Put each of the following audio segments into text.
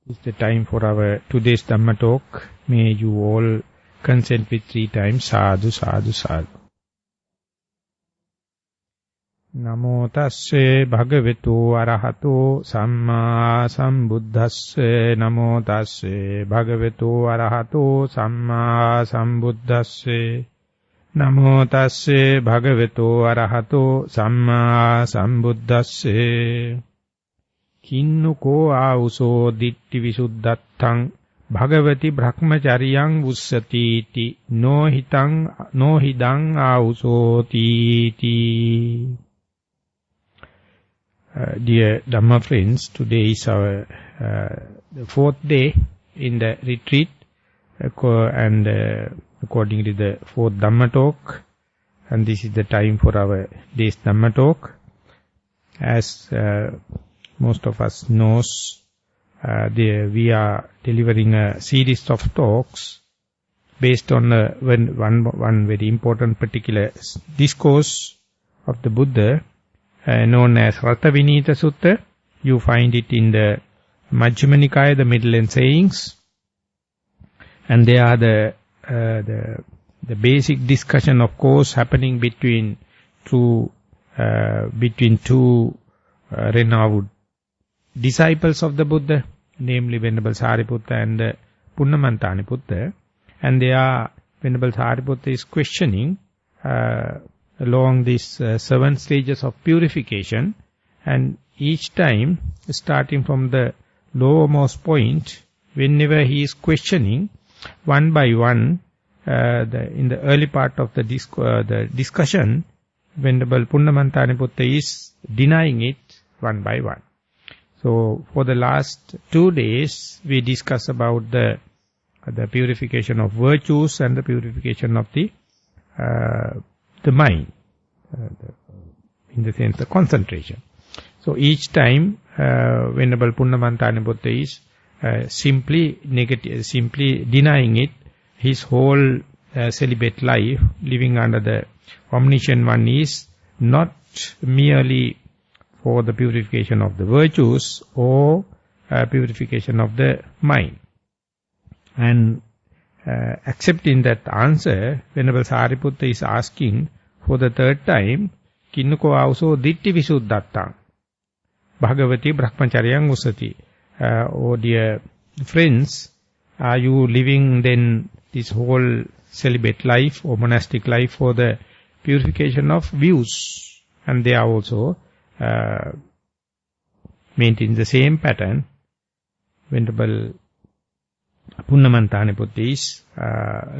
It's the time for our today's Dhamma talk. May you all consent with 3 times. Sadhu, sadhu, sadhu. Namo tasse bhagavatu arahato samma sambuddhasse. Namo tasse bhagavatu arahato samma sambuddhasse. Namo tasse bhagavatu arahato samma sambuddhasse. Kinnuko auso ditti visuddhattang bhagavati brahmacharyang vussati no hidang auso ti. Dear Dhamma friends, today is our the 4th day in the retreat, and according to the 4th Dhamma talk, and this is the time for our day's Dhamma talk. As most of us knows, we are delivering a series of talks based on one very important particular discourse of the Buddha, known as Rathavinitha Sutta. You find it in the Majjhima Nikaya, the Middle End Sayings, and they are the basic discussion, of course, happening between two renowned disciples of the Buddha, namely Venerable Sariputta and Punnamanthaniputta. And Venerable Sariputta is questioning along these 7 stages of purification, and each time, starting from the lowermost point, whenever he is questioning, one by one, in the early part of the discussion, Venerable Punnamanthaniputta is denying it one by one. So, for the last 2 days, we discussed about the purification of virtues and the purification of the mind, in the sense of concentration. So, each time, Venerable Punnamanthaniputta is simply denying it. His whole celibate life, living under the omniscient one, is not merely for the purification of the virtues or purification of the mind. And accepting that answer, Venerable Sariputta is asking for the 3rd time, Kinnuko auso ditti visuddhattang bhagavati brahmacharyang usati. Oh dear friends, are you living then this whole celibate life or monastic life for the purification of views? And they are also maintain the same pattern. Venerable Punnamanthaniputta is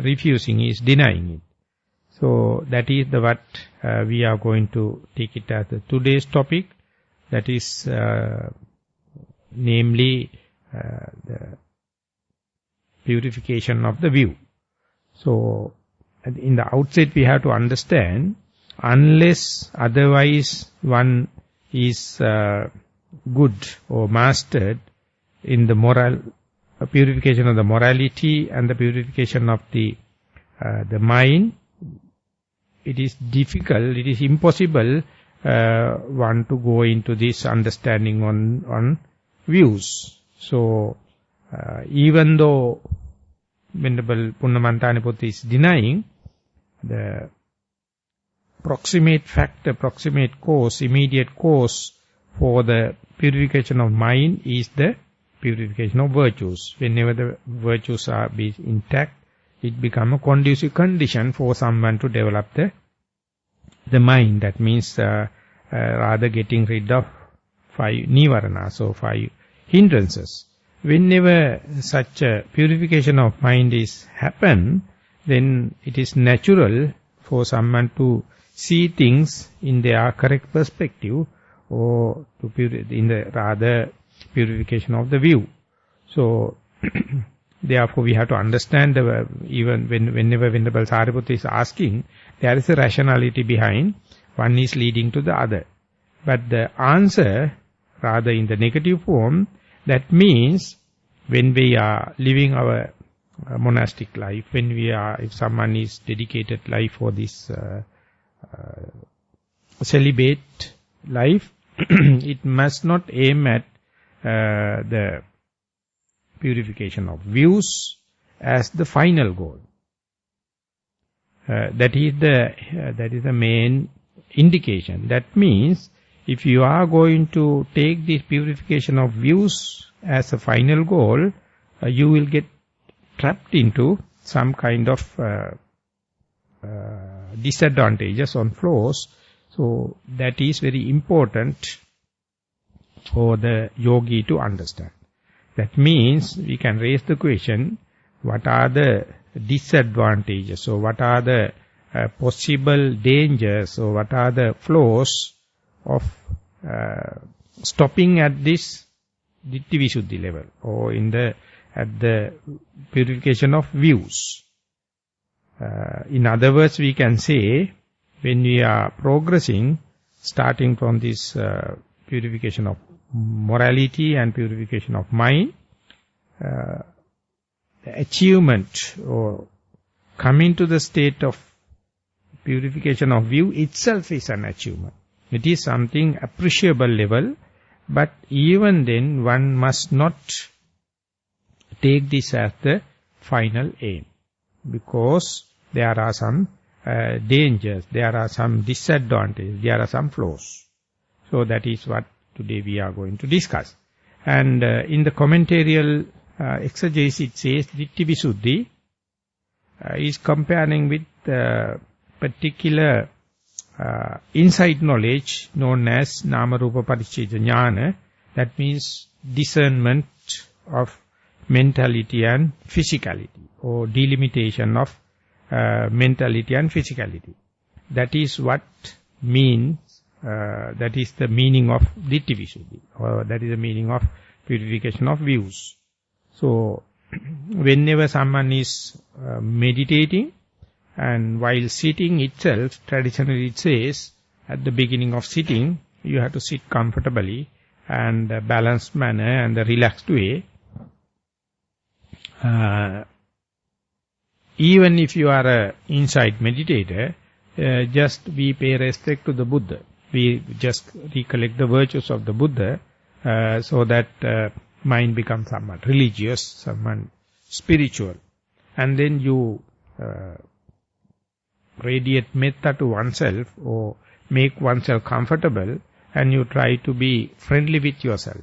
refusing, is denying it. So that is what we are going to take it as today's topic. That is namely the purification of the view. So in the outset we have to understand, unless otherwise one is good or mastered in the moral purification of the morality and the purification of the mind, it is difficult, it is impossible one to go into this understanding on views. So even though Venerable Punnamanthaniputta is denying, the proximate factor, proximate cause, immediate cause for the purification of mind is the purification of virtues. Whenever the virtues are intact, it becomes a conducive condition for someone to develop the mind. That means rather getting rid of 5 nivaranas, so 5 hindrances. Whenever such a purification of mind is happen, then it is natural for someone to see things in their correct perspective, or to in the rather purification of the view. So therefore we have to understand even whenever Venerable Sariputta is asking, there is a rationality behind, one is leading to the other. But the answer, rather in the negative form, that means when we are living our monastic life, if someone is dedicated life for this celibate life, it must not aim at the purification of views as the final goal. That is the main indication. That means if you are going to take this purification of views as a final goal, you will get trapped into some kind of disadvantages on flows. So that is very important for the yogi to understand. That means we can raise the question, what are the disadvantages, or what are the possible dangers, or what are the flaws of stopping at this Ditti Visuddhi level, or at the purification of views. In other words, we can say, when we are progressing, starting from this purification of morality and purification of mind, the achievement or coming to the state of purification of view itself is an achievement. It is something appreciable level, but even then one must not take this as the final aim, because there are some dangers, there are some disadvantages, there are some flaws. So that is what today we are going to discuss. And in the commentarial exegesis it says, Ditti Visuddhi is comparing with particular insight knowledge known as Nama Rupa Paricheda Jnana. That means discernment of mentality and physicality, or delimitation of mentality and physicality. That is what means, that is the meaning of Ditti Visuddhi, or that is the meaning of purification of views. So, whenever someone is meditating, and while sitting itself, traditionally it says, at the beginning of sitting, you have to sit comfortably and balanced manner and a relaxed way. Even if you are an insight meditator, just we pay respect to the Buddha. We just recollect the virtues of the Buddha, so that mind becomes somewhat religious, somewhat spiritual. And then you radiate metta to oneself, or make oneself comfortable, and you try to be friendly with yourself.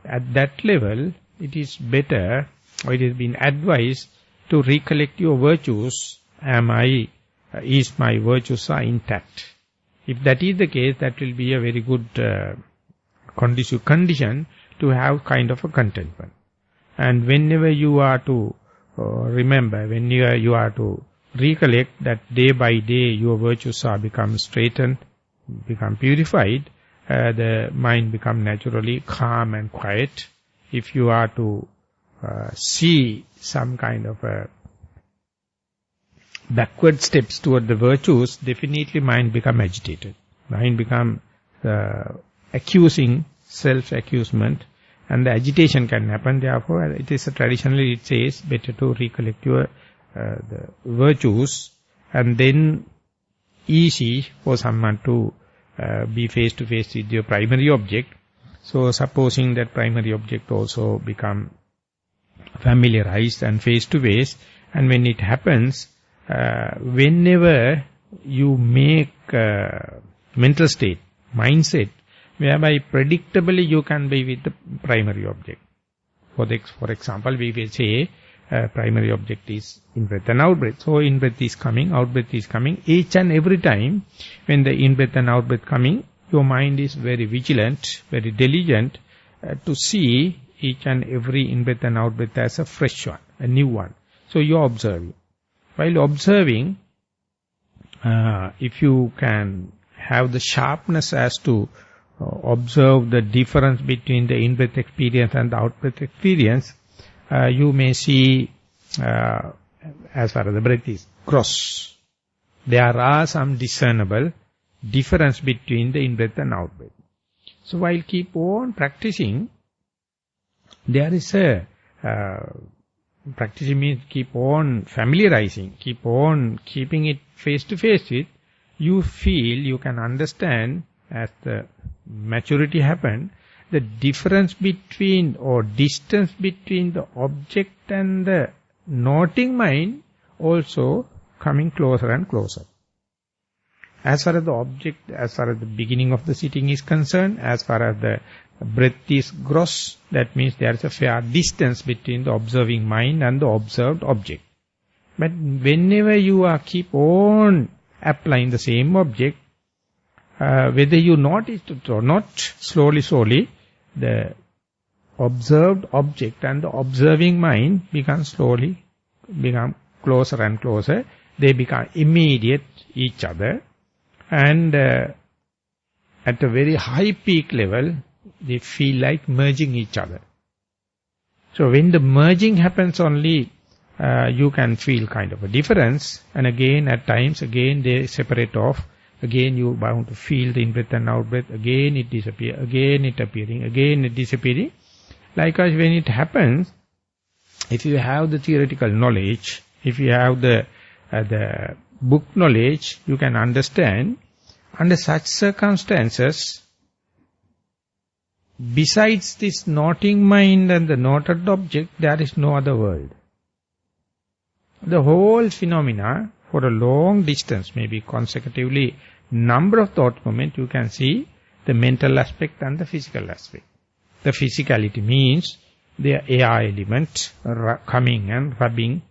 At that level, it is better, or it has been advised, to recollect your virtues. Is my virtues are intact? If that is the case, that will be a very good conducive condition to have kind of a contentment. And whenever you are to remember, when you are to recollect that day by day your virtues are become straightened, become purified, the mind become naturally calm and quiet. If you are to see some kind of backward steps toward the virtues, definitely mind become agitated. Mind become accusing, self-accusement, and the agitation can happen. Therefore, it is traditionally it says better to recollect your the virtues, and then easy for someone to be face to face with your primary object. So supposing that primary object also become familiarized and face to face, and when it happens, whenever you make mental state, mindset, whereby predictably you can be with the primary object. For example, we will say primary object is in-breath and out-breath. So in-breath is coming, out-breath is coming. Each and every time when the in-breath and out-breath coming, your mind is very vigilant, very diligent to see each and every in-breath and out-breath as a fresh one, a new one. So you are observing. While observing, if you can have the sharpness as to observe the difference between the in-breath experience and the out-breath experience, you may see, as far as the breath is gross, there are some discernible difference between the in-breath and out-breath. So while keep on practicing, there is a practicing means keep on familiarizing, keep on keeping it face to face with, you feel, you can understand as the maturity happen, the difference between or distance between the object and the noting mind also coming closer and closer. As far as the object, as far as the beginning of the sitting is concerned, as far as the breath is gross, that means there is a fair distance between the observing mind and the observed object. But whenever you are keep on applying the same object, whether you notice it or not, slowly, the observed object and the observing mind become closer and closer. They become immediate each other. And at a very high peak level, they feel like merging each other. So when the merging happens only, you can feel kind of a difference. And again, at times, again they separate off. Again you bound to feel the in-breath and out-breath. Again it disappears. Again it appearing. Again it disappearing. Likewise, when it happens, if you have the theoretical knowledge, if you have the book knowledge, you can understand. Under such circumstances, besides this noting mind and the noted object, there is no other world. The whole phenomena, for a long distance, maybe consecutively, number of thought moments, you can see the mental aspect and the physical aspect. The physicality means the air element coming and rubbing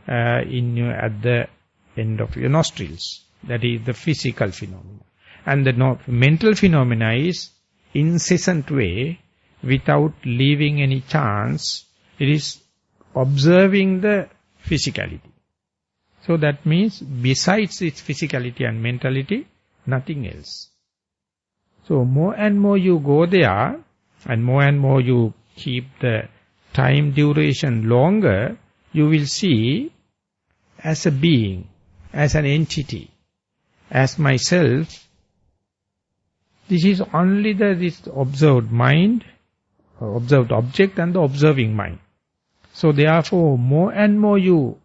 in you at the end of your nostrils. That is the physical phenomena. And the mental phenomena is incessant way, without leaving any chance. It is observing the physicality. So that means besides its physicality and mentality, nothing else. So more and more you go there, and more you keep the time duration longer, you will see as a being, as an entity, as myself. This is only this observed mind, observed object and the observing mind. So therefore, more and more you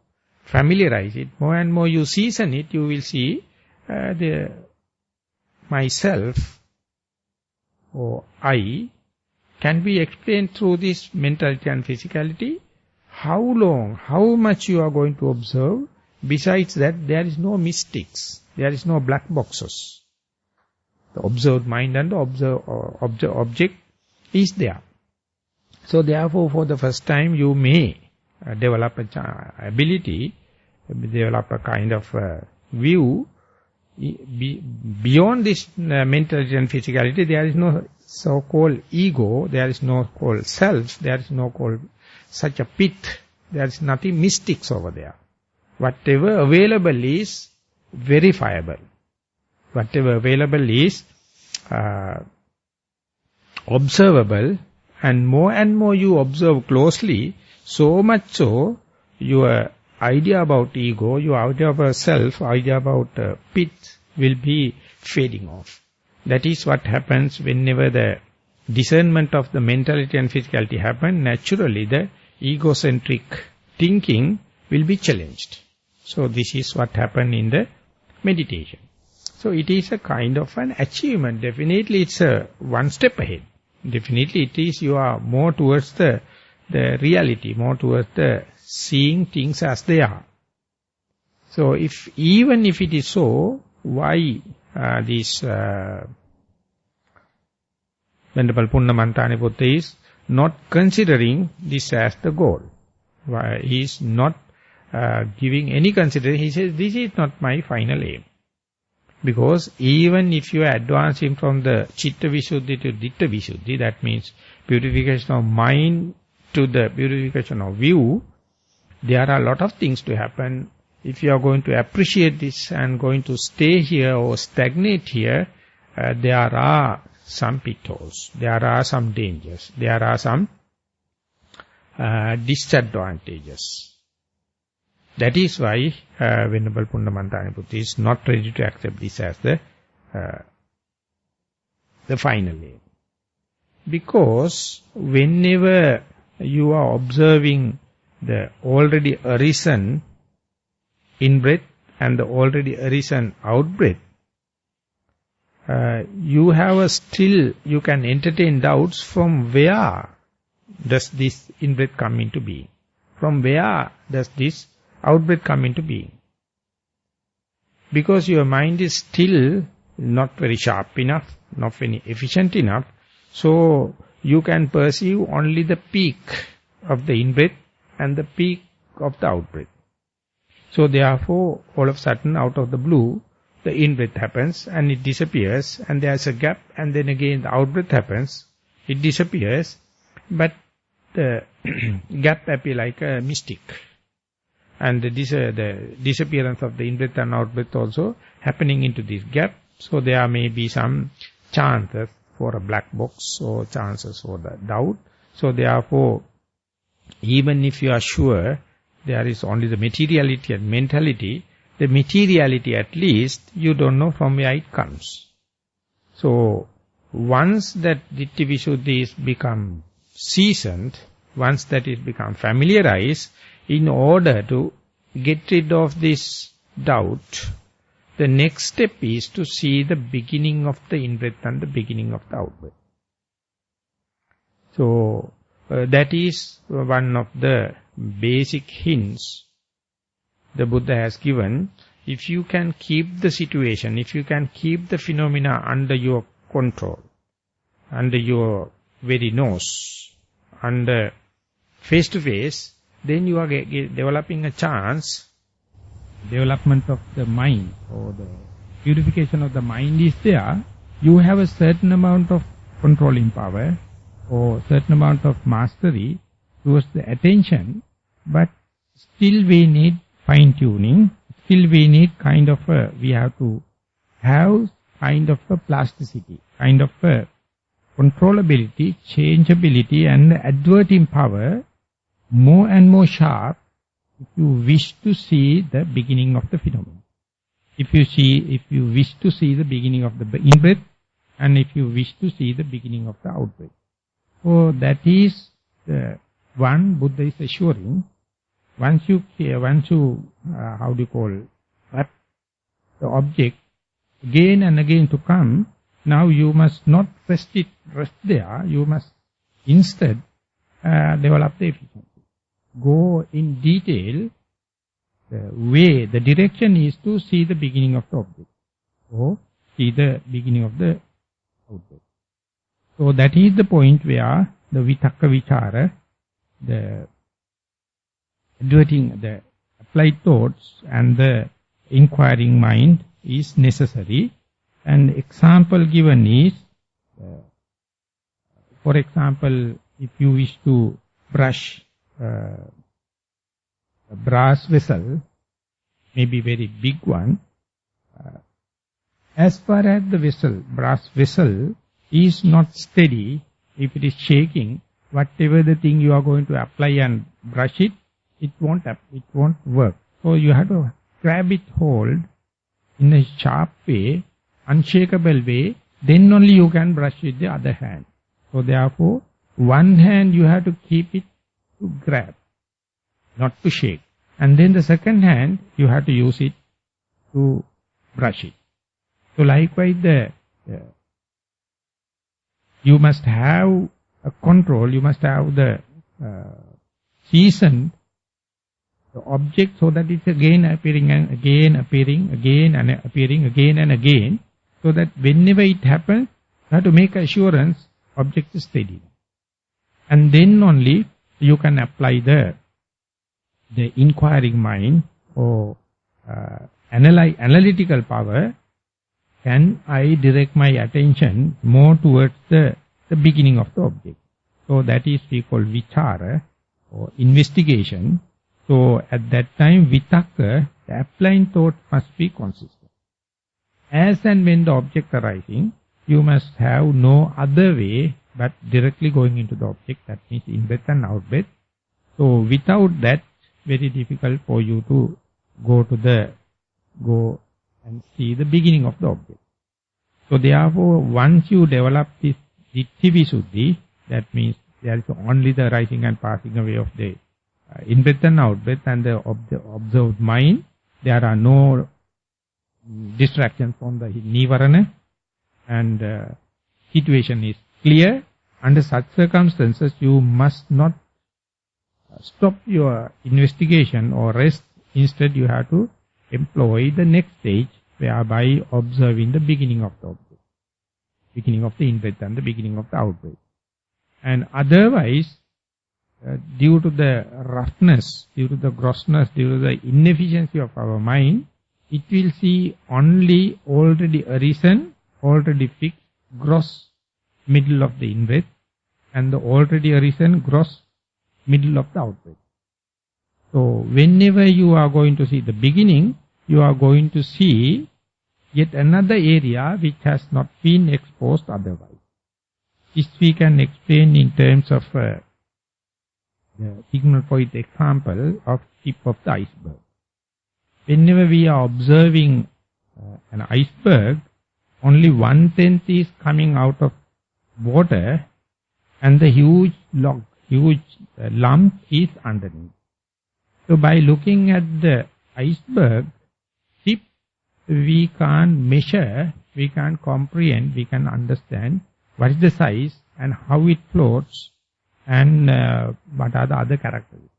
familiarize it, more and more you season it, you will see the myself or I can be explained through this mentality and physicality. How long, how much you are going to observe. Besides that, there is no mystics, there is no black boxes. The observed mind and the object is there. So therefore, for the first time, you may develop a ability, develop a kind of view. Beyond this mentality and physicality, there is no so-called ego, there is no called self, there is no called such a pit, there is nothing mystics over there. Whatever available is verifiable. Whatever available is observable, and more you observe closely, so much so your idea about ego, your idea about self, idea about pit will be fading off. That is what happens whenever the discernment of the mentality and physicality happen. Naturally the egocentric thinking will be challenged. So this is what happened in the meditation. So it is a kind of an achievement. Definitely it's a one step ahead. Definitely it is, you are more towards the reality, more towards the seeing things as they are. So even if it is so, why this Venerable Punnamantani Buddha is not considering this as the goal? Why he is not giving any consideration? He says, this is not my final aim. Because even if you are advancing from the Chitta Visuddhi to Ditta Visuddhi, that means purification of mind to the purification of view, there are a lot of things to happen. If you are going to appreciate this and going to stay here or stagnate here, there are some pitfalls, there are some dangers, there are some disadvantages. That is why Venerable Punnamantani Buddha is not ready to accept this as the final aim. Because whenever you are observing the already arisen in-breath and the already arisen out-breath, you have a still, you can entertain doubts from where does this in-breath come into being? From where does this out-breath come into being? Because your mind is still not very sharp enough, not very efficient enough, so you can perceive only the peak of the in-breath and the peak of the out-breath. So therefore, all of a sudden, out of the blue, the in-breath happens and it disappears, and there's a gap, and then again the out-breath happens, it disappears, but the gap appears like a mystic. And the disappearance of the in-breath and out-breath also happening into this gap. So there may be some chances for a black box or chances for the doubt. So therefore, even if you are sure there is only the materiality and mentality, the materiality at least you don't know from where it comes. So once that Ditti Visuddhi is become seasoned, once that is become familiarized, in order to get rid of this doubt, the next step is to see the beginning of the in-breath and the beginning of the out-breath. So that is one of the basic hints the Buddha has given. If you can keep the situation, if you can keep the phenomena under your control, under your very nose, under face-to-face, then you are developing a chance, development of the mind or the purification of the mind is there. You have a certain amount of controlling power or certain amount of mastery towards the attention, but still we need fine-tuning, still we need we have to have kind of a plasticity, kind of a controllability, changeability and adverting power more and more sharp if you wish to see the beginning of the phenomenon. If you wish to see the beginning of the in-breath and if you wish to see the beginning of the out-breath. So that is the one Buddha is assuring. Once you wrap the object again and again to come, now you must not rest there, you must instead develop the efficiency. Go in detail, the direction is to see the beginning of the object, or see the beginning of the outbreak. So that is the point where the vitakka vichara, the adverting, the applied thoughts and the inquiring mind is necessary. And example given is, for example, if you wish to brush a brass vessel, maybe very big one, as far as the brass vessel is not steady, if it is shaking, whatever the thing you are going to apply and brush it, it won't work. So you have to grab it hold in a sharp way, unshakable way, then only you can brush with the other hand. So therefore, one hand you have to keep it to grab, not to shake. And then the second hand, you have to use it to brush it. So likewise, you must have a control, you must have the seasoned the object so that it's again appearing and again appearing, again and appearing, again and again, so that whenever it happens, you have to make assurance object is steady. And then only you can apply the inquiring mind or analytical power. Can I direct my attention more towards the beginning of the object? So that is we call vichara or investigation. So at that time, vitakka, the applying thought must be consistent. As and when the object arising, you must have no other way but directly going into the object, that means in-breath and out-breath. So without that, very difficult for you to go and see the beginning of the object. So therefore, once you develop this Ditti Visuddhi, that means there is only the rising and passing away of the in-breath and out-breath and the observed mind. There are no distractions from the Nissarana. and situation is clear. Under such circumstances, you must not stop your investigation or rest. Instead, you have to employ the next stage, whereby observing the beginning of the object, beginning of the in-breath and the beginning of the out-breath. And otherwise, due to the roughness, due to the grossness, due to the inefficiency of our mind, it will see only already arisen, already fixed, gross middle of the in-breath, and the already arisen gross middle of the out-breath. So, whenever you are going to see the beginning, you are going to see yet another area which has not been exposed otherwise. This we can explain in terms of the Sigmund Freud example of tip of the iceberg. Whenever we are observing an iceberg, only 1/10 is coming out of water, and the huge lump is underneath. So by looking at the iceberg tip, we can measure, we can comprehend, we can understand what is the size and how it floats, and what are the other characteristics.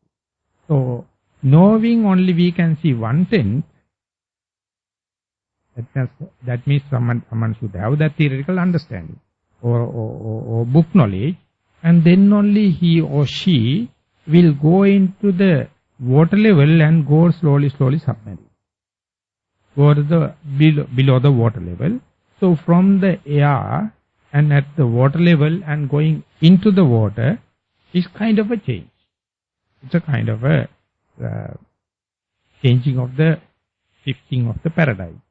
So, knowing only we can see 1/10, that means someone should have that theoretical understanding or book knowledge, and then only he or she will go into the water level and go slowly submerged. Go to the below the water level. So from the air and at the water level and going into the water is kind of a change. It's a kind of a changing of the shifting of the paradigm.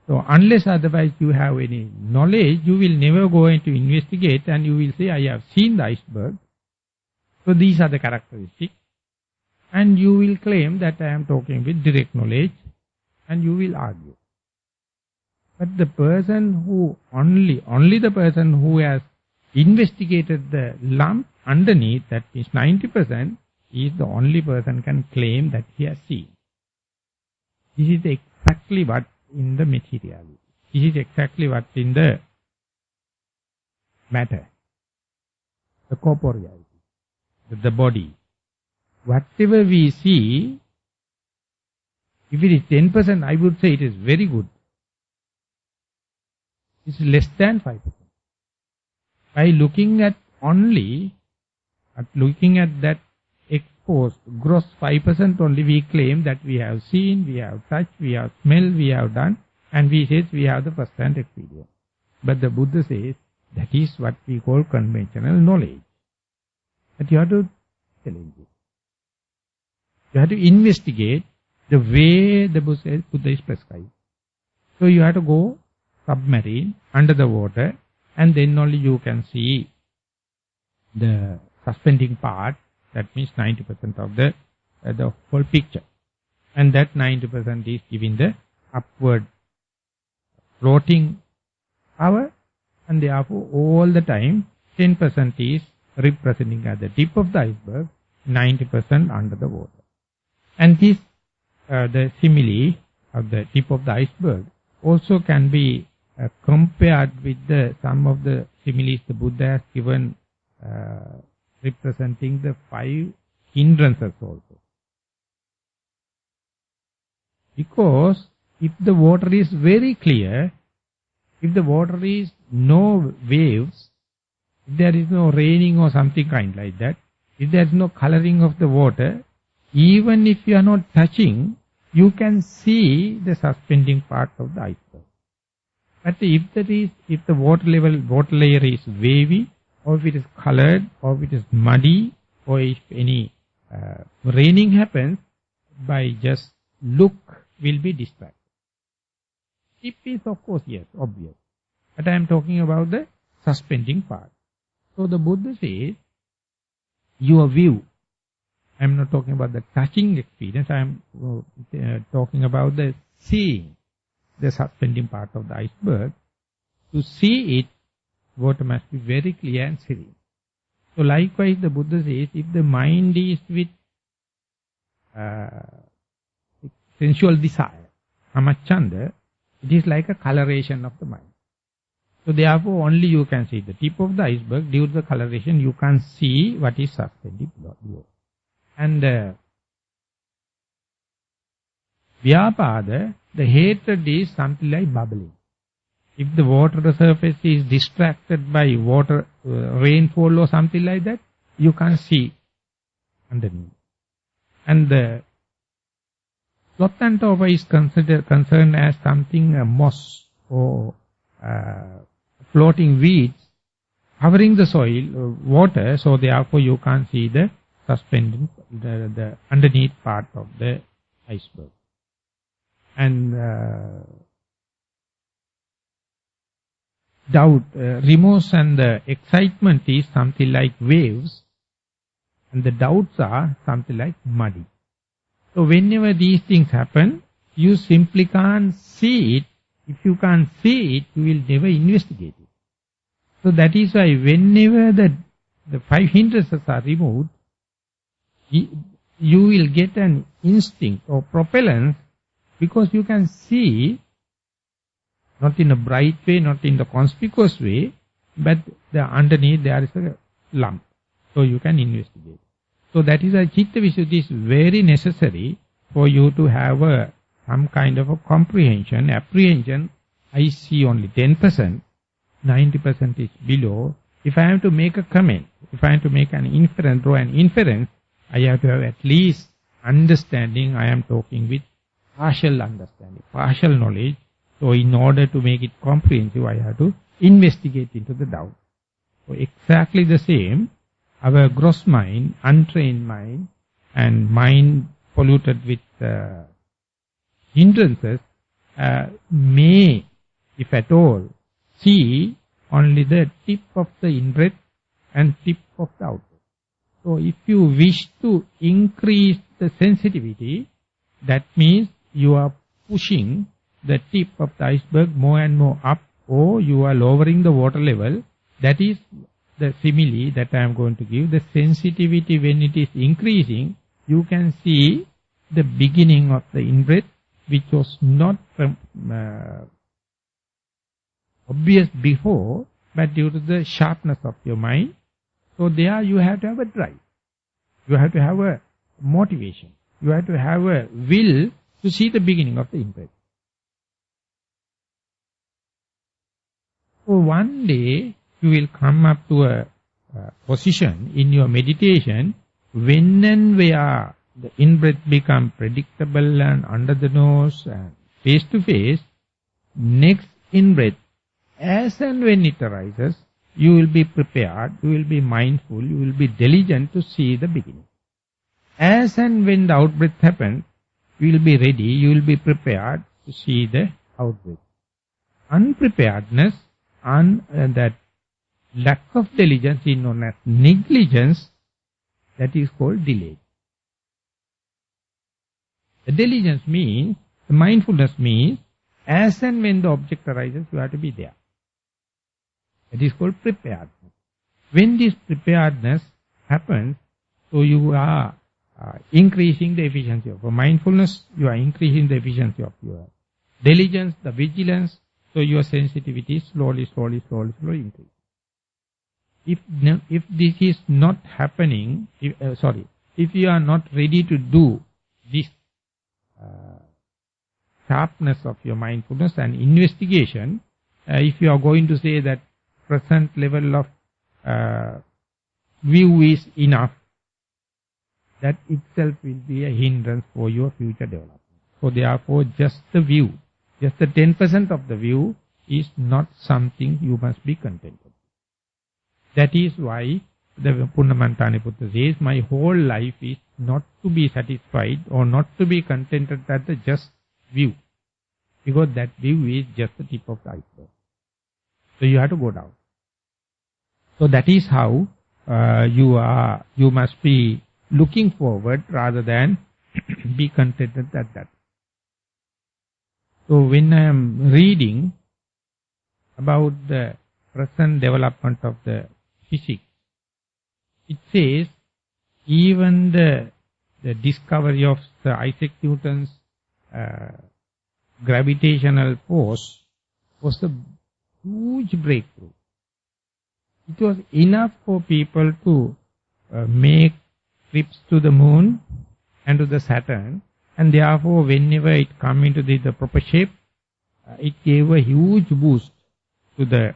So unless otherwise you have any knowledge, you will never go into investigate, and you will say, I have seen the iceberg. So these are the characteristics. And you will claim that I am talking with direct knowledge, and you will argue. But the person who only the person who has investigated the lump underneath, that is 90%, is the only person can claim that he has seen. This is exactly what in the materiality. This is exactly what in the matter, the corporeality, the body. Whatever we see, if it is 10%, I would say it is very good. It is less than 5%. By looking at that exposed gross 5% only, we claim that we have seen, we have touched, we have smelled, we have done, and we say we have the first-hand experience. But the Buddha says that is what we call conventional knowledge. But you have to challenge it. You have to investigate the way the Buddha is prescribed. So you have to go submarine, under the water, and then only you can see the suspending part. That means 90% of the whole picture. And that 90% is giving the upward floating power, and therefore all the time 10% is representing at the tip of the iceberg, 90% under the water. And this, the simile of the tip of the iceberg also can be compared with some of the similes the Buddha has given representing the 5 hindrances also. Because if the water is very clear, if the water is no waves, if there is no raining or something kind like that, if there is no coloring of the water, even if you are not touching, you can see the suspending part of the iceberg. But if the water layer is wavy, or if it is colored, or if it is muddy, or if any raining happens, by just look will be distracted. Tip is of course yes, obvious. But I am talking about the suspending part. So the Buddha says, your view, I am not talking about the touching experience, I am talking about the seeing, the suspending part of the iceberg. To see it, water must be very clear and serene. So likewise the Buddha says, if the mind is with sensual desire, amachanda, it is like a coloration of the mind. So therefore only you can see the tip of the iceberg. Due to the coloration you can't see what is suspended below. And Vyapada, the hatred is something like bubbling. If the water surface is distracted by water, rainfall or something like that, you can't see underneath. And the sloth and torpor is concerned as something moss or floating weeds covering the soil, water, so therefore you can't see the suspended, the underneath part of the iceberg. And doubt, remorse and the excitement is something like waves, and the doubts are something like muddy. So whenever these things happen, you simply can't see it. If you can't see it, you will never investigate it. So that is why whenever the five hindrances are removed, you will get an instinct or propellence, because you can see, not in a bright way, not in the conspicuous way, but underneath there is a lump. So you can investigate. So that is why Chitta Visuddhi is very necessary for you to have some kind of a comprehension, apprehension. I see only 10%, 90% is below. If I have to make a comment, if I have to make an inference, draw an inference, I have to have at least understanding. I am talking with partial understanding, partial knowledge. So in order to make it comprehensive, I have to investigate into the doubt. So exactly the same, our gross mind, untrained mind, and mind polluted with hindrances may, if at all, see only the tip of the in-breath and tip of the out-breath. So if you wish to increase the sensitivity, that means you are pushing the tip of the iceberg more and more up, or you are lowering the water level. That is the simile that I am going to give. The sensitivity, when it is increasing, you can see the beginning of the in-breath, which was not obvious before, but due to the sharpness of your mind. So there you have to have a drive. You have to have a motivation. You have to have a will to see the beginning of the in-breath. So one day you will come up to a position in your meditation when and where the in-breath become predictable and under the nose and face to face. Next in-breath, as and when it arises, you will be prepared, you will be mindful, you will be diligent to see the beginning. As and when the out-breath happens, you will be ready, you will be prepared to see the out-breath. Unpreparedness and that lack of diligence is known as negligence. That is called delay. The diligence means, the mindfulness means, as and when the object arises, you have to be there. That is called preparedness. When this preparedness happens, so you are increasing the efficiency of your mindfulness, you are increasing the efficiency of your diligence, the vigilance, so your sensitivity slowly increases. If this is not happening, if you are not ready to do this sharpness of your mindfulness and investigation, if you are going to say that present level of view is enough, that itself will be a hindrance for your future development. So therefore, just the view, just the 10% of the view is not something you must be contented with. That is why the Punnamantani Putta says, my whole life is not to be satisfied or not to be contented at the just view. Because that view is just the tip of the iceberg. So you have to go down. So that is how you must be looking forward rather than be contented at that. So when I am reading about the present development of the physics, it says even the discovery of the Isaac Newton's gravitational force was huge breakthrough. It was enough for people to make trips to the moon and to the Saturn, and therefore whenever it come into the proper shape, it gave a huge boost to the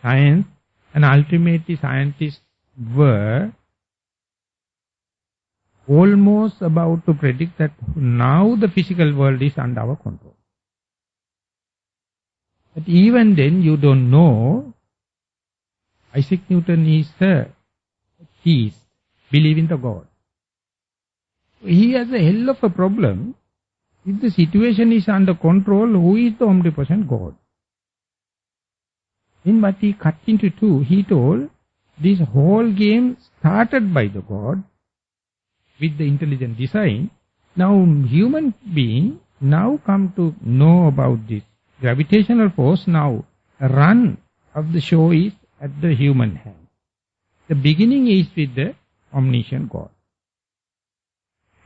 science, and ultimately scientists were almost about to predict that now the physical world is under our control. But even then you don't know. Isaac Newton is a theist, believe in the God. He has a hell of a problem. If the situation is under control, who is the omnipotent God? In what he cut into two, he told, this whole game started by the God with the intelligent design. Now human being now come to know about this gravitational force. Now run of the show is at the human hand. The beginning is with the omniscient God.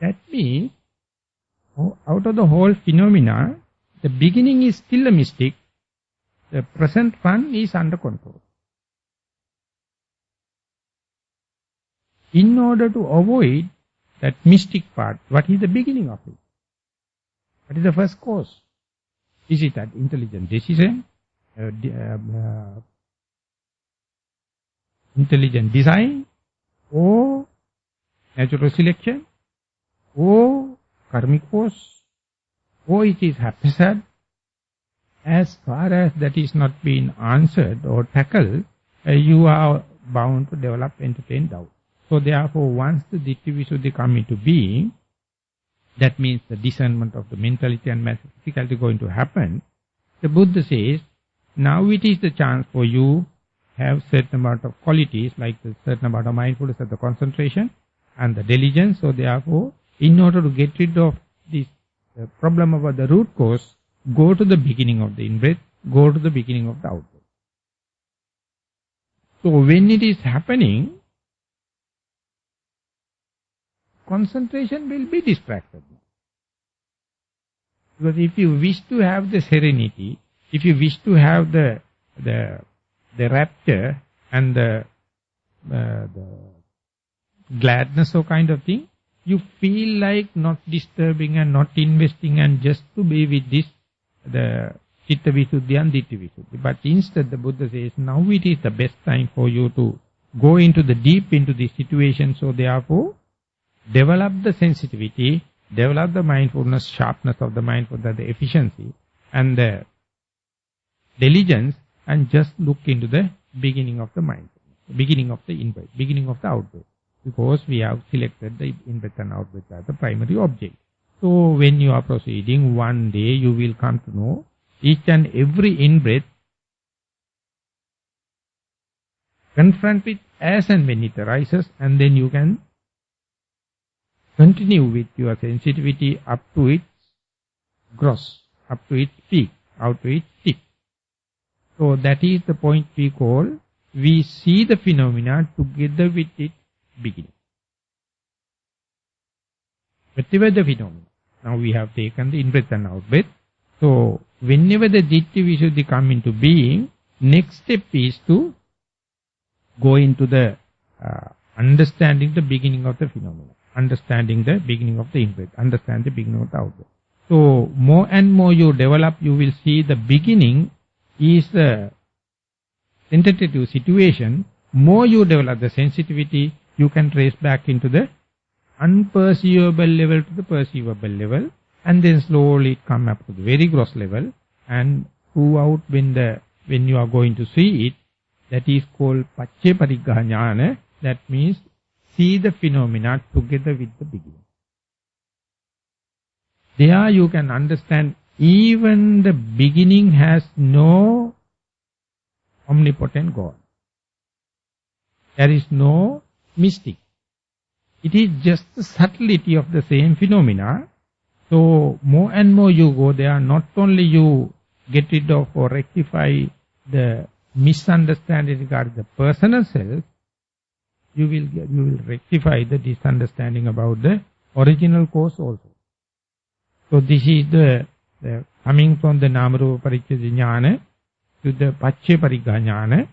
That means, out of the whole phenomena, the beginning is still a mystic. The present run is under control. In order to avoid that mystic part, what is the beginning of it? What is the first cause? Is it that intelligent decision, intelligent design, or natural selection, or karmic force, or it is haphazard? As far as that is not being answered or tackled, you are bound to develop entertain doubt. So therefore, once the Ditti Visuddhi come into being, that means the discernment of the mentality and physicality going to happen. The Buddha says, now it is the chance for you have certain amount of qualities, like the certain amount of mindfulness and the concentration and the diligence. So therefore, in order to get rid of this problem about the root cause, go to the beginning of the in-breath, go to the beginning of the out-breath. So when it is happening, concentration will be distracted. Because if you wish to have the serenity, if you wish to have the rapture and the gladness or kind of thing, you feel like not disturbing and not investing and just to be with this, the Chitta Visuddhi and Ditti Visuddhi. But instead the Buddha says, now it is the best time for you to go into the deep into this situation. So therefore, develop the sensitivity, develop the mindfulness, sharpness of the mindfulness, the efficiency and the diligence, and just look into the beginning of the mind, beginning of the in-breath, beginning of the out-breath. Because we have selected the in-breath and out-breath as the primary object. So when you are proceeding, one day you will come to know each and every in-breath, confront it as and when it arises, and then you can continue with your sensitivity up to its gross, up to its peak, out to its tip. So that is the point we call, we see the phenomena together with its beginning. Whatever the phenomena. Now we have taken the in-breath and out-breath. So whenever the Ditti Visuddhi come into being, next step is to go into the understanding the beginning of the phenomena, understanding the beginning of the in-breath, understand the beginning of the out-breath. So more and more you develop, you will see the beginning is the tentative situation. More you develop the sensitivity, you can trace back into the unperceivable level to the perceivable level, and then slowly it come up to the very gross level, and throughout when you are going to see it, that is called Pacce Pariggaha Jnana. That means see the phenomena together with the beginning. There you can understand even the beginning has no omnipotent God. There is no mystic. It is just the subtlety of the same phenomena. So more and more you go there, not only you get rid of or rectify the misunderstanding regarding the personal self, you will rectify the misunderstanding about the original cause also. So this is the coming from the Namarupa Pariccheda Jnana, to the Pacce Pariganyana,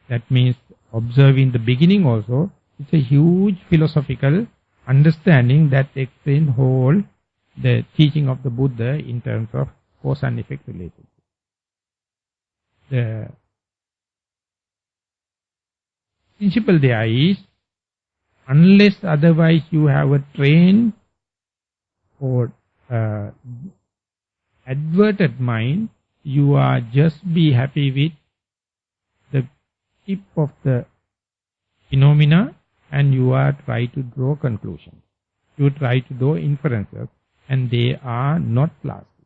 that means observing the beginning also, it's a huge philosophical understanding that explains whole the teaching of the Buddha in terms of cause and effect relationship. The principle there is, unless otherwise you have a trained or adverted mind, you are just be happy with the tip of the phenomena and you are try to draw conclusions. You try to draw inferences and they are not lasting.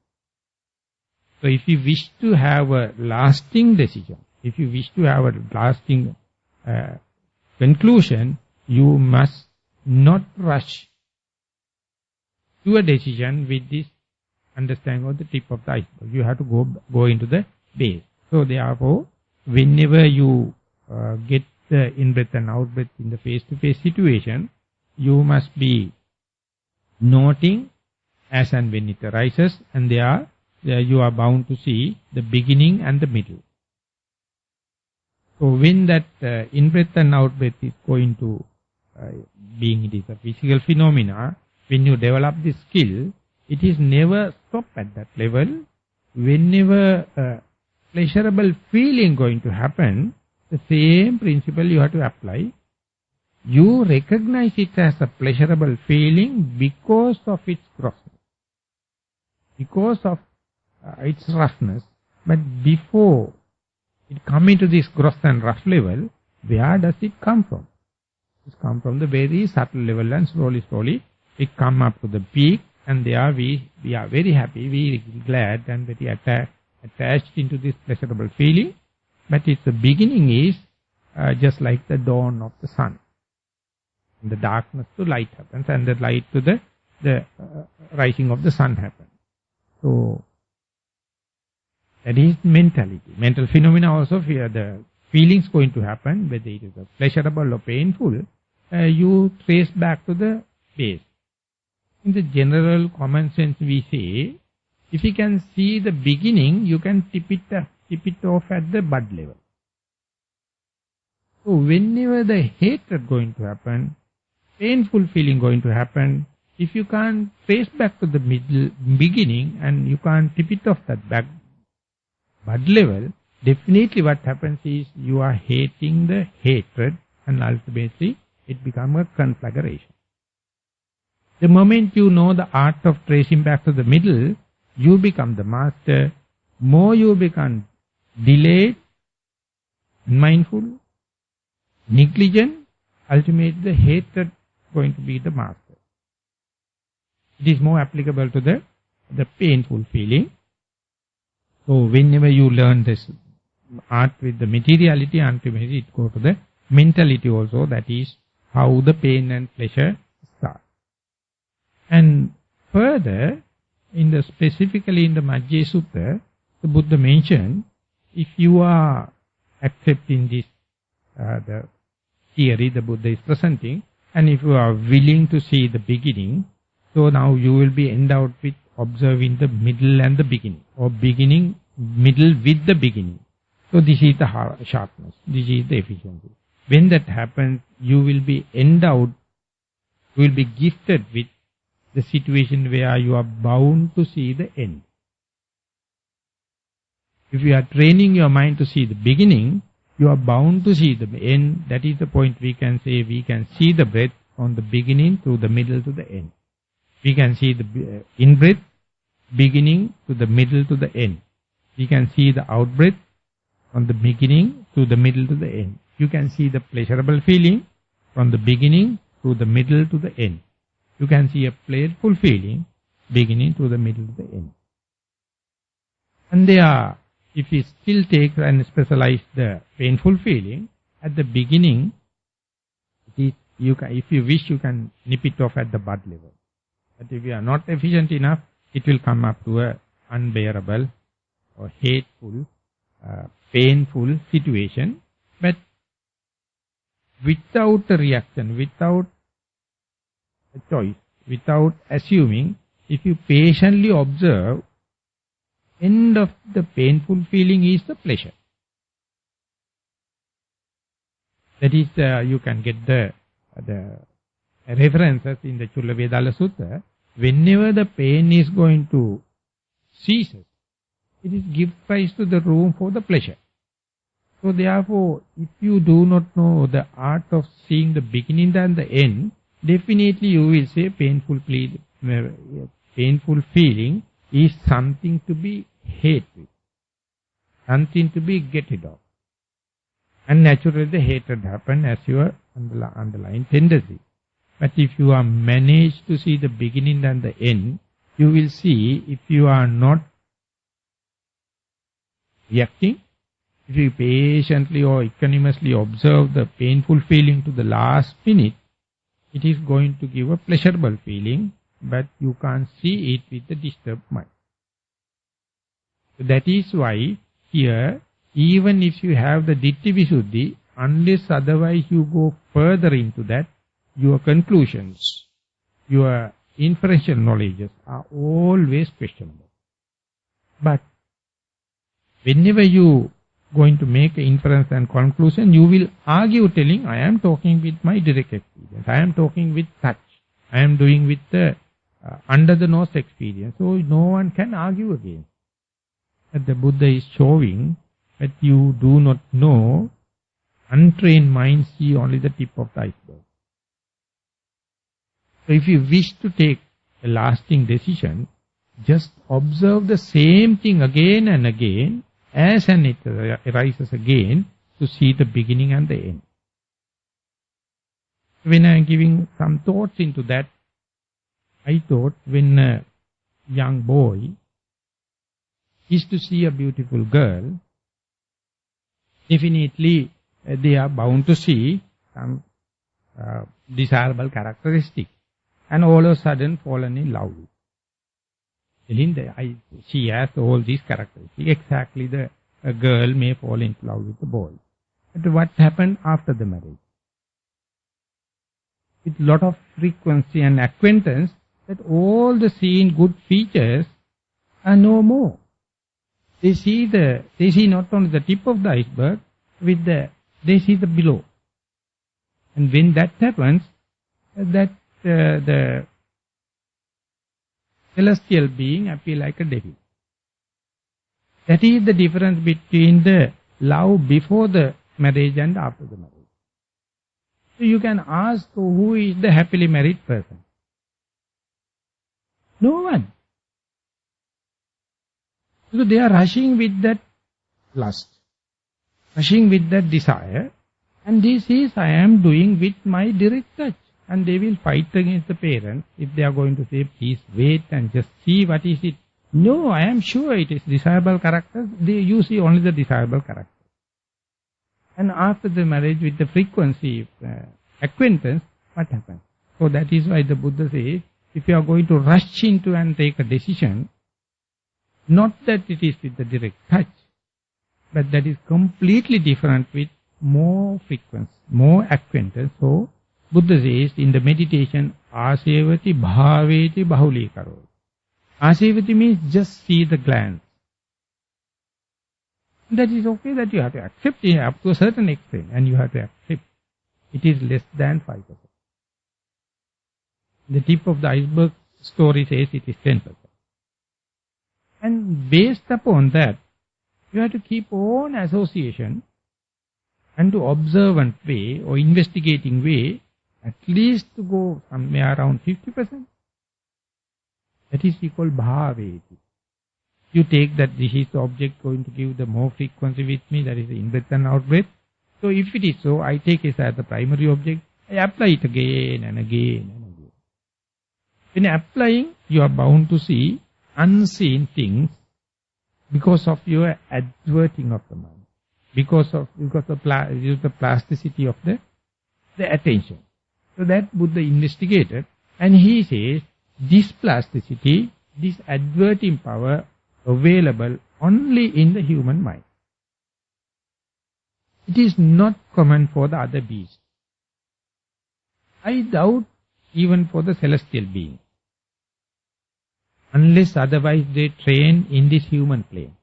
So if you wish to have a lasting decision, if you wish to have a lasting conclusion, you must not rush to a decision with this understanding of the tip of the iceberg. You have to go into the base. So therefore, whenever you get the in-breath and out-breath in the face-to-face situation, you must be noting as and when it arises, and there you are bound to see the beginning and the middle. So when that in-breath and out-breath is going to, being it is a physical phenomena, when you develop this skill, it is never stop at that level. Whenever a pleasurable feeling going to happen, the same principle you have to apply. You recognize it as a pleasurable feeling because of its grossness, because of its roughness. But before it come into this gross and rough level, where does it come from? It comes from the very subtle level, and slowly it come up to the peak, and there we are very happy, very glad and very attached into this pleasurable feeling. But its beginning is just like the dawn of the sun. In the darkness the light happens, and the light to the rising of the sun happens. So that is mentality. Mental phenomena also, the feelings going to happen, whether it is pleasurable or painful, you trace back to the base. In the general common sense we say, if you can see the beginning, you can tip it off at the bud level. So whenever the hatred going to happen, painful feeling going to happen, if you can't trace back to the beginning and you can't tip it off that bud level, definitely what happens is you are hating the hatred, and ultimately it becomes a conflagration. The moment you know the art of tracing back to the middle, you become the master. More you become delayed, mindful, negligent, ultimately the hatred going to be the master. It is more applicable to the painful feeling. So whenever you learn this art with the materiality, ultimately it goes to the mentality also. That is how the pain and pleasure start. And further, specifically in the Majjhima Sutta, the Buddha mentioned, if you are accepting this, the theory the Buddha is presenting, and if you are willing to see the beginning, so now you will be endowed with observing the middle and the beginning, or beginning, middle with the beginning. So this is the sharpness, this is the efficiency. When that happens, you will be endowed, you will be gifted with the situation where you are bound to see the end. If you are training your mind to see the beginning, you are bound to see the end. That is the point we can say we can see the breath from the beginning to the middle to the end. We can see the in-breath beginning to the middle to the end. We can see the out-breath from the beginning to the middle to the end. You can see the pleasurable feeling from the beginning to the middle to the end. You can see a playful feeling beginning to the middle to the end. And there, if you still take and specialize the painful feeling, at the beginning, if you wish, you can nip it off at the bud level. But if you are not efficient enough, it will come up to a unbearable or hateful, painful situation. But without a reaction, without a choice, without assuming, if you patiently observe, end of the painful feeling is the pleasure. That is, you can get the references in the Chulla Vedala Sutta. Whenever the pain is going to cease, it is give rise to the room for the pleasure. So therefore, if you do not know the art of seeing the beginning and the end, definitely you will say painful feeling is something to be hated, something to be get rid of. And naturally the hatred happen as your underlying tendency. But if you are managed to see the beginning and the end, you will see if you are not reacting, if you patiently or equanimously observe the painful feeling to the last minute, it is going to give a pleasurable feeling, but you can't see it with the disturbed mind. So that is why here, even if you have the Ditti Visuddhi, unless otherwise you go further into that, your conclusions, your inferential knowledges are always questionable. But whenever you going to make an inference and conclusion, you will argue telling, I am talking with my direct experience, I am talking with touch, I am doing with the under the nose experience. So no one can argue against. But the Buddha is showing that you do not know, untrained minds see only the tip of the iceberg. So if you wish to take a lasting decision, just observe the same thing again and again, as and it arises again, to see the beginning and the end. When I am giving some thoughts into that, I thought when a young boy is to see a beautiful girl, definitely they are bound to see some desirable characteristics. And all of a sudden fallen in love with. She has all these characteristics. Exactly a girl may fall in love with the boy. But what happened after the marriage? With lot of frequency and acquaintance, that all the seen good features are no more. They see not only the tip of the iceberg, they see the below. And when that happens, the celestial being appear like a devil. That is the difference between the love before the marriage and after the marriage. So you can ask, who is the happily married person? No one. So they are rushing with that lust, rushing with that desire, and this is I am doing with my direct touch. And they will fight against the parents if they are going to say, please wait and just see what is it. No, I am sure it is desirable characters. You see only the desirable characters. And after the marriage with the frequency acquaintance, what happens? So that is why the Buddha says, if you are going to rush into and take a decision, not that it is with the direct touch, but that is completely different with more frequency, more acquaintance. So Buddha says in the meditation, asevati bhaveti bahuli karo. Asevati means just see the glance. That is okay, that you have to accept it up to a certain extent, and you have to accept it is less than 5%. The tip of the iceberg story says it is 10%. And based upon that, you have to keep on association and to observant way or investigating way, at least to go somewhere around 50%. That is equal bhaveti. You take that this is the object going to give the more frequency with me, that is the in-breath and out-breath. So if it is so, I take it as the primary object, I apply it again and again and again. When applying, you are bound to see unseen things because of your adverting of the mind, because of the plasticity of the attention. So that Buddha investigated, and he says, this plasticity, this adverting power available only in the human mind. It is not common for the other beasts. I doubt even for the celestial being, unless otherwise they train in this human plane.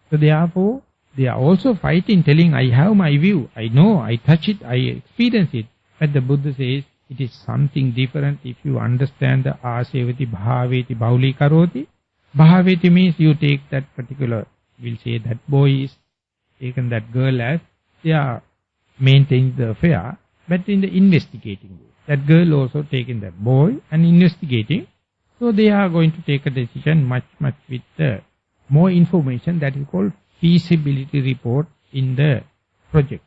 So therefore, they are also fighting, telling, I have my view, I know, I touch it, I experience it. But the Buddha says, it is something different if you understand the asevati, bhaveti, bauli karoti. Bhaveti means you take that particular, we'll say that boy is taken that girl as, they are maintaining the affair, but in the investigating way. That girl also taking that boy and investigating. So they are going to take a decision much with more information, that is called feasibility report in the projects.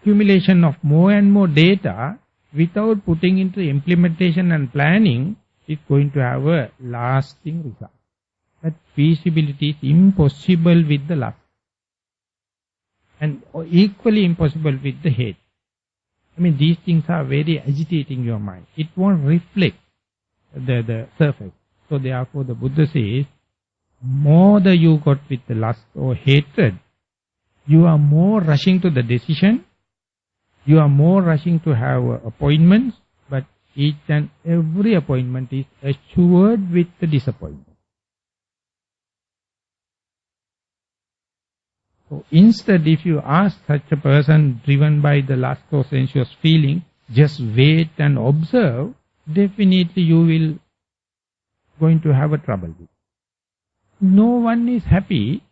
Accumulation of more and more data without putting into implementation and planning is going to have a lasting result. But feasibility is impossible with the lust, and equally impossible with the hate. I mean, these things are very agitating your mind. It won't reflect the surface. So therefore the Buddha says, more the you got with the lust or hatred, you are more rushing to the decision, you are more rushing to have appointments, but each and every appointment is assured with the disappointment. So instead, if you ask such a person driven by the lust or sensuous feeling, just wait and observe, definitely you will going to have a trouble with. No one is happy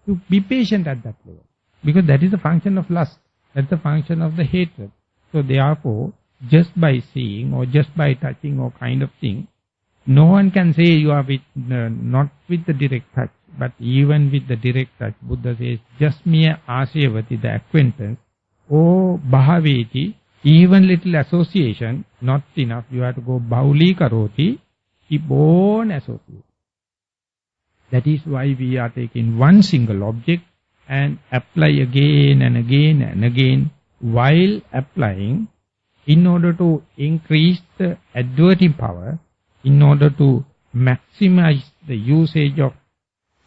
to be patient at that level, because that is a function of lust, that's the function of the hatred. So therefore, just by seeing or just by touching or kind of thing, no one can say you are with, not with the direct touch, but even with the direct touch, Buddha says, just mere asayavati, the acquaintance, or bhaveti, even little association, not enough, you have to go bauli karoti, keep on associate. That is why we are taking one single object and apply again and again and again, while applying, in order to increase the adverting power, in order to maximize the usage of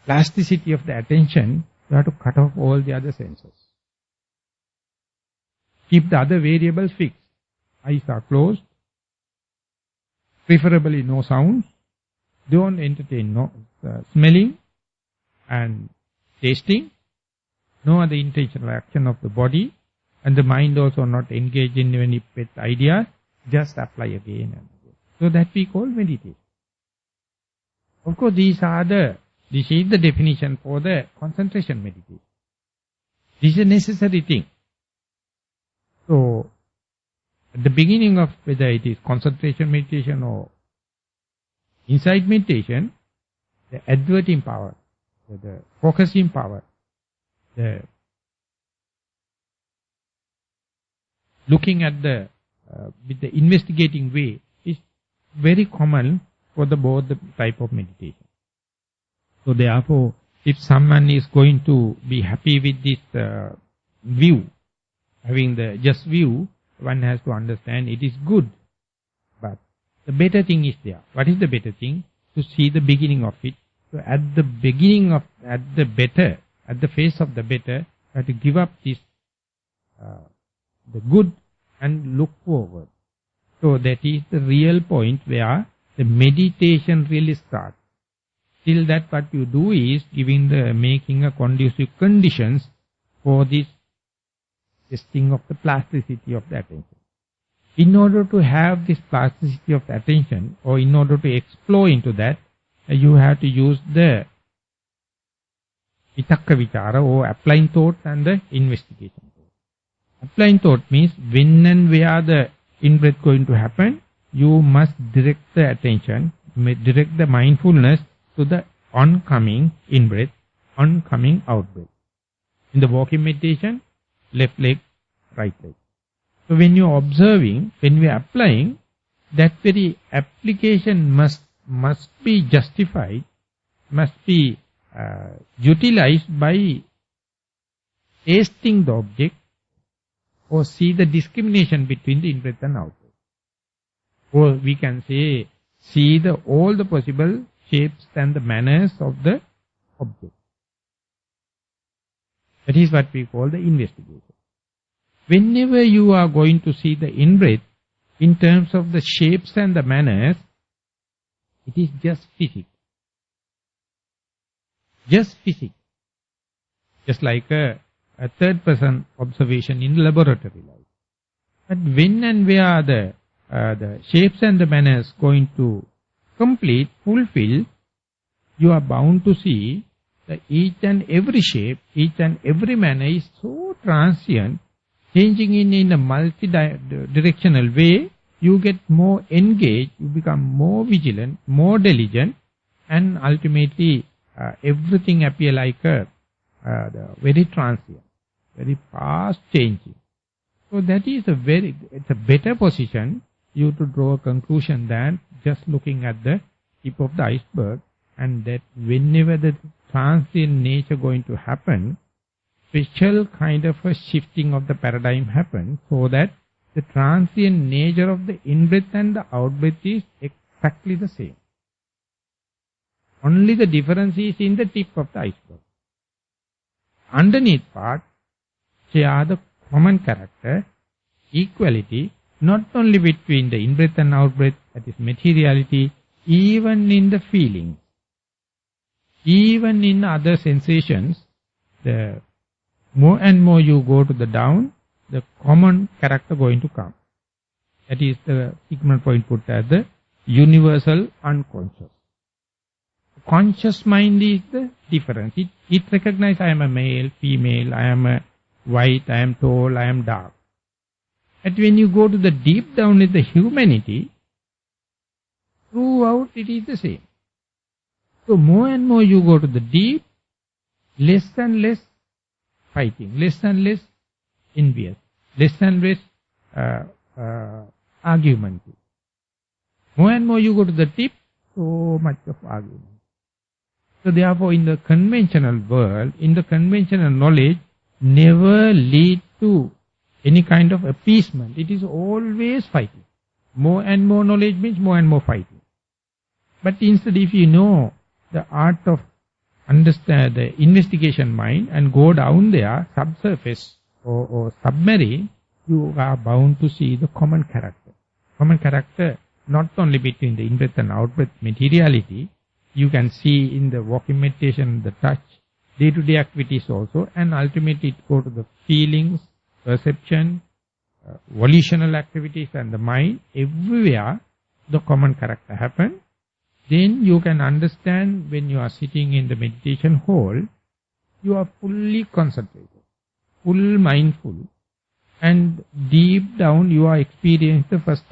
plasticity of the attention, you have to cut off all the other senses. Keep the other variables fixed. Eyes are closed. Preferably no sounds. Don't entertain no smelling and tasting. No other intentional action of the body. And the mind also not engaged in any pet ideas. Just apply again and again. So that we call meditation. Of course, this is the definition for the concentration meditation. This is a necessary thing. So, at the beginning of whether it is concentration meditation or insight meditation, the adverting power, the focusing power, the looking at the with the investigating way is very common for both the type of meditation. So therefore, if someone is going to be happy with this view, having the just view, one has to understand it is good. But the better thing is there. What is the better thing? To see the beginning of it. So at the beginning of, at the face of the better, you have to give up this, the good and look forward. So that is the real point where the meditation really starts. Till that what you do is making a conducive conditions for this testing of the plasticity of the attention. In order to have this plasticity of the attention, or in order to explore into that, you have to use the vitakka vichara, or applying thought and the investigation. Applying thought means when and where the in-breath going to happen, you must direct the attention, direct the mindfulness to the oncoming in-breath, oncoming out-breath. In the walking meditation, left leg, right leg. So when you are observing, when we are applying, that very application must be justified, must be utilized by tasting the object, or see the discrimination between the in-breath and out-breath. Or we can say, see all the possible shapes and the manners of the object. That is what we call the investigation. Whenever you are going to see the in-breath, in terms of the shapes and the manners, it is just physics. Just physics. just like a third-person observation in laboratory life. But when and where the shapes and the manners going to complete, fulfill, you are bound to see that each and every shape, each and every manner is so transient, changing in a multi-directional way. You get more engaged, you become more vigilant, more diligent, and ultimately everything appear like the very transient, very fast changing. So that is it's a better position you to draw a conclusion than just looking at the tip of the iceberg, and that whenever the transient nature going to happen, special kind of a shifting of the paradigm happens, so that the transient nature of the in-breath and the out-breath is exactly the same. Only the difference is in the tip of the iceberg. Underneath part, share the common character, equality, not only between the in-breath and out-breath, that is materiality, even in the feelings, even in other sensations. The more and more you go to the down, the common character going to come. That is the Sigmund Freud put as the universal unconscious. Conscious mind is the difference. It recognizes I am a male, female, I am a white, I am tall, I am dark. But when you go to the deep down in the humanity, throughout it is the same. So more and more you go to the deep, less and less fighting, less and less envious, less and less argument. More and more you go to the tip, so much of argument. So therefore in the conventional world, in the conventional knowledge, never lead to any kind of appeasement. It is always fighting. More and more knowledge means more and more fighting. But instead, if you know the art of understand the investigation mind and go down there, subsurface or submarine, you are bound to see the common character. Common character not only between the in-breath and out-breath materiality, you can see in the walking meditation, the touch, day-to-day activities also, and ultimately it go to the feelings, perception, volitional activities and the mind. Everywhere the common character happen. Then you can understand when you are sitting in the meditation hall, you are fully concentrated, full mindful, and deep down you are experiencing the first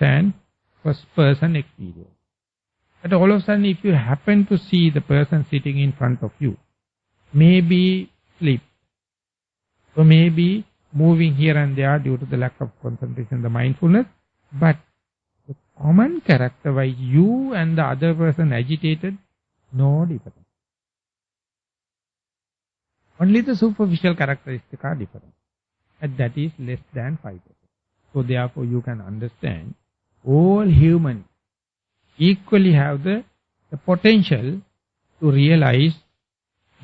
person experience. But all of a sudden if you happen to see the person sitting in front of you, maybe sleep, or maybe moving here and there due to the lack of concentration, the mindfulness, but the common character why you and the other person agitated, no difference. Only the superficial characteristics are different, and that is less than 5%. So therefore you can understand all humans equally have the potential to realize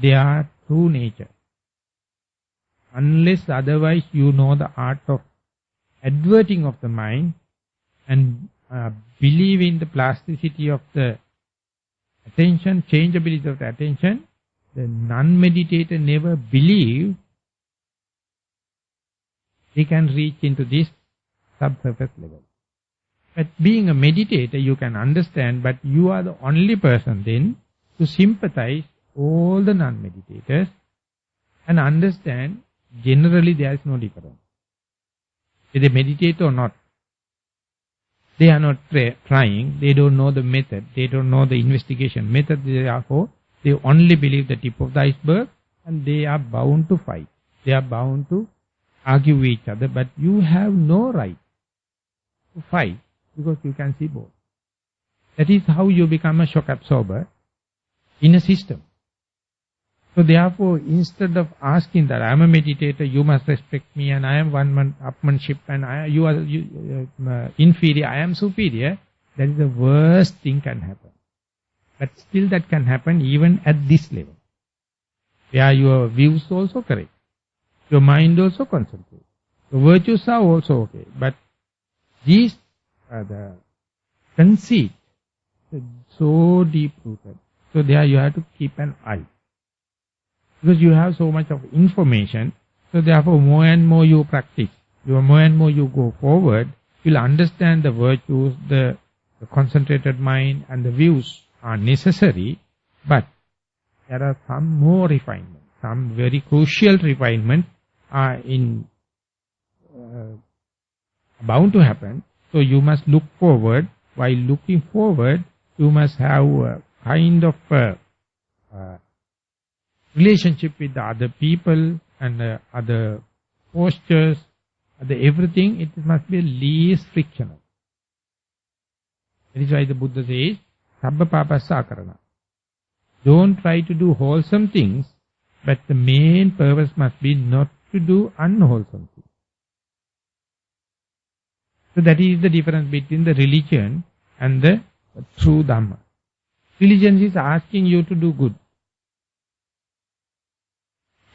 their true nature. Unless otherwise you know the art of adverting of the mind and believe in the plasticity of the attention, changeability of the attention, the non-meditator never believe he can reach into this subsurface level. But being a meditator, you can understand, but you are the only person then to sympathize all the non-meditators and understand generally there is no difference. Whether they meditate or not, they are not trying, they don't know the method, they don't know the investigation method, therefore they only believe the tip of the iceberg and they are bound to fight. They are bound to argue with each other, but you have no right to fight because you can see both. That is how you become a shock absorber in a system. So therefore, instead of asking that I am a meditator, you must respect me and I am one-upmanship and you are inferior, I am superior, that is the worst thing can happen. But still that can happen even at this level, where your views also correct, your mind also concentrates, the virtues are also okay, but these are the conceit, so deep-rooted. So there you have to keep an eye. Because you have so much of information, so therefore more and more you practice, more and more you go forward, you'll understand the virtues, the concentrated mind and the views are necessary, but there are some more refinement, some very crucial refinement are bound to happen. So you must look forward. While looking forward, you must have a kind of relationship with the other people and other postures, everything. It must be least frictional. That is why the Buddha says, Sabba papassa akarana. Don't try to do wholesome things, but the main purpose must be not to do unwholesome things. So that is the difference between the religion and the true Dhamma. Religion is asking you to do good.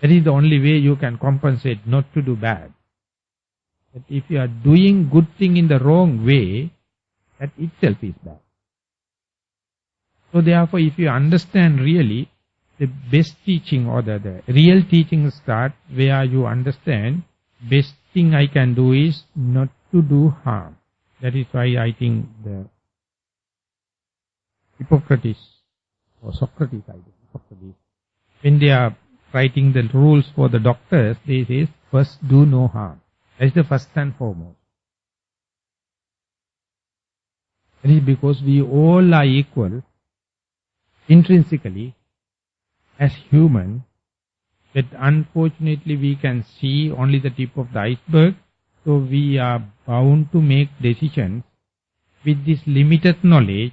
That is the only way you can compensate not to do bad. But if you are doing good thing in the wrong way, that itself is bad. So therefore, if you understand really, the best teaching or the real teaching start where you understand, best thing I can do is not to do harm. That is why I think the Hippocrates, or Socrates, when they are writing the rules for the doctors, they say, first do no harm. That is the first and foremost. That is because we all are equal, intrinsically, as human, that unfortunately we can see only the tip of the iceberg, so we are bound to make decisions with this limited knowledge,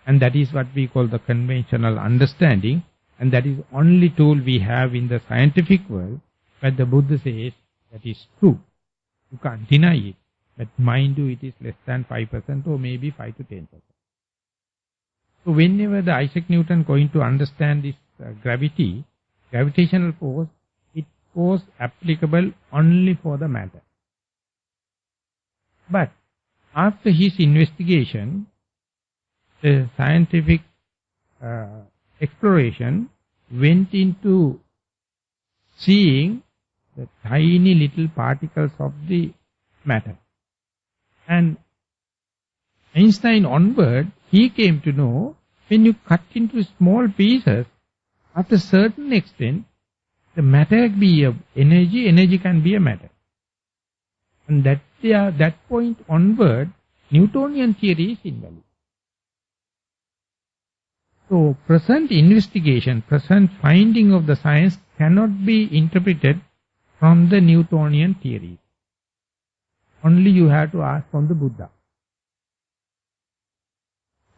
and that is what we call the conventional understanding, and that is only tool we have in the scientific world, but the Buddha says that is true. You can't deny it, but mind you, it is less than 5% or maybe 5 to 10%. So whenever the Isaac Newton going to understand this gravitational force, it was applicable only for the matter. But after his investigation, the scientific exploration went into seeing the tiny little particles of the matter. And Einstein onward, he came to know when you cut into small pieces, after a certain extent, the matter can be a energy, energy can be a matter. And that point onward, Newtonian theory is invalid. So present investigation, present finding of the science cannot be interpreted from the Newtonian theory. Only you have to ask from the Buddha.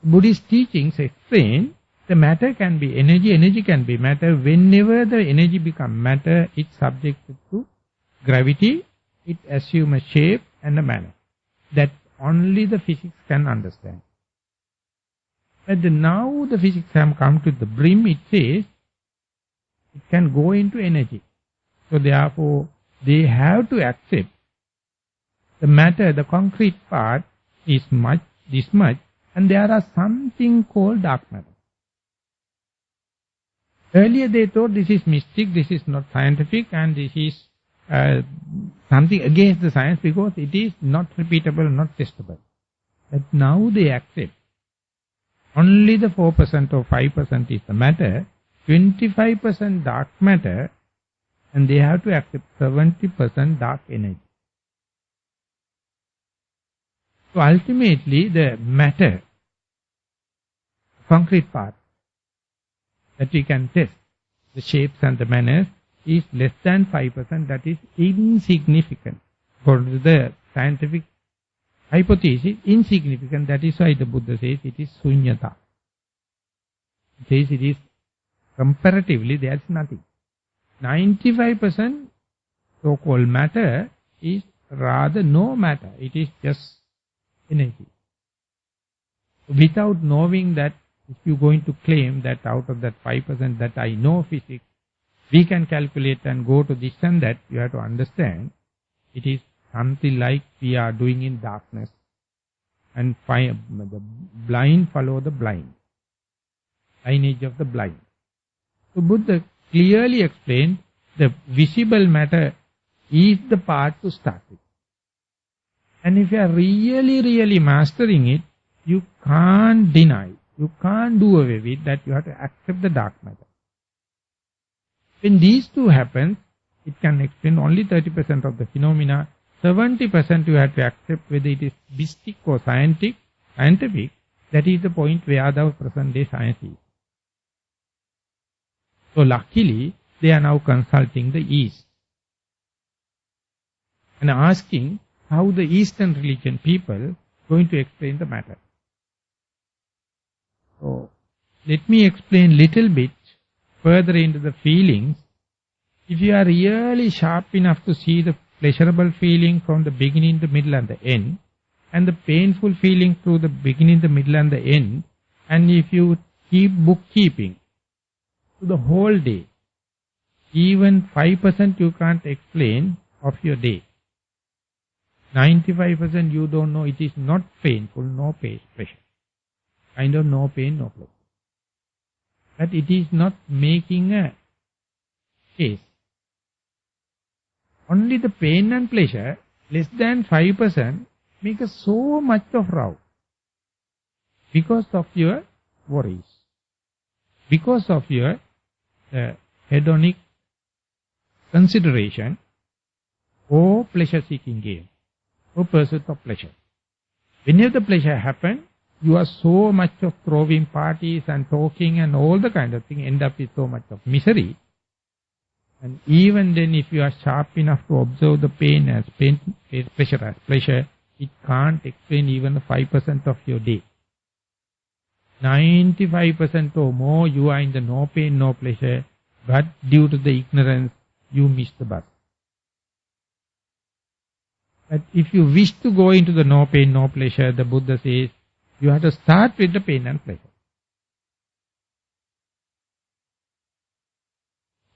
Buddhist teachings explain the matter can be energy, energy can be matter. Whenever the energy becomes matter, it's subjected to gravity, it assumes a shape and a manner. That only the physics can understand. But now the physics have come to the brim, it says it can go into energy. So therefore, they have to accept the matter, the concrete part is this much, and there are something called dark matter. Earlier they thought this is mystic, this is not scientific, and this is something against the science because it is not repeatable, not testable. But now they accept only the 4% or 5% is the matter, 25% dark matter, and they have to accept 70% dark energy. So ultimately the matter, concrete part, that we can test, the shapes and the manners, is less than 5%, that is insignificant. For the scientific hypothesis, insignificant, that is why the Buddha says it is sunyata. He says it is comparatively, there is nothing. 95% so-called matter is rather no matter, it is just energy. Without knowing that, if you are going to claim that out of that 5% that I know physics, we can calculate and go to this and that, you have to understand, it is something like we are doing in darkness, and the blind follow the blind, lineage of the blind. So Buddha clearly explained, the visible matter is the part to start with. And if you are really mastering it, you can't deny, you can't do away with that, you have to accept the dark matter. When these two happen, it can explain only 30% of the phenomena. 70% you have to accept whether it is mystic or scientific. That is the point where the present day science is. So luckily, they are now consulting the East and asking how the Eastern religion people going to explain the matter. So let me explain little bit further into the feelings. If you are really sharp enough to see the pleasurable feeling from the beginning, the middle and the end, and the painful feeling through the beginning, the middle and the end, and if you keep bookkeeping to the whole day, even 5% you can't explain of your day. 95% you don't know, it is not painful, no pain, pressure. Kind of no pain, no pleasure. But it is not making a case. Only the pain and pleasure, less than 5%, make so much of row. Because of your worries. Because of your hedonic consideration or pleasure-seeking game or pursuit of pleasure. Whenever the pleasure happens, you are so much of throwing parties and talking and all the kind of thing, end up with so much of misery. And even then, if you are sharp enough to observe the pain as pain, pleasure as pleasure, it can't explain even 5% of your day. 95% or more, you are in the no pain, no pleasure, but due to the ignorance, you miss the bus. But if you wish to go into the no pain, no pleasure, the Buddha says, you have to start with the pain and pleasure.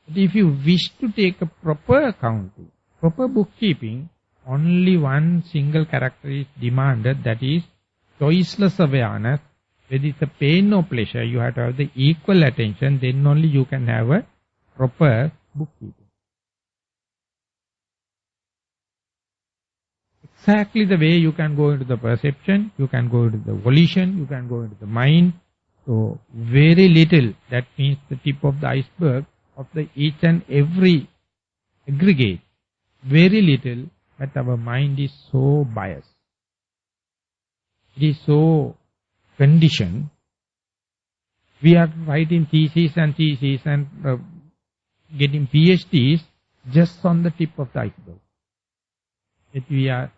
But if you wish to take a proper accounting, proper bookkeeping, only one single character is demanded, that is choiceless awareness. Whether it's a pain or pleasure, you have to have the equal attention, then only you can have a proper bookkeeping. Exactly the way you can go into the perception, you can go into the volition, you can go into the mind. So very little, that means the tip of the iceberg of the each and every aggregate. Very little, but our mind is so biased. It is so conditioned. We are writing theses and getting PhDs just on the tip of the iceberg. Yet we are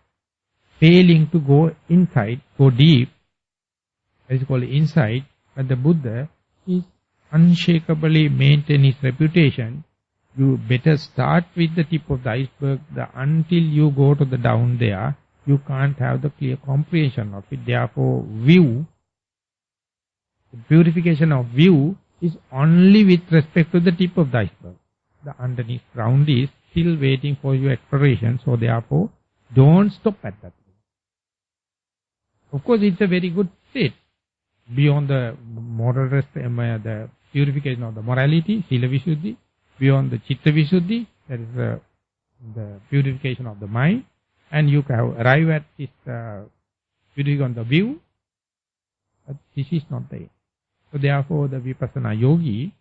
failing to go inside, go deep, as called insight. But the Buddha is unshakably maintain his reputation. You better start with the tip of the iceberg. Until you go to the down there, you can't have the clear comprehension of it. Therefore, view, the purification of view is only with respect to the tip of the iceberg. The underneath ground is still waiting for your exploration. So therefore, don't stop at that. Of course, it's a very good state. Beyond the moral the purification of the morality, Sila Visuddhi, beyond the Chitta Visuddhi, that is the purification of the mind, and you can arrive at this purification of the view, but this is not the aim. So therefore, the Vipassana yogi,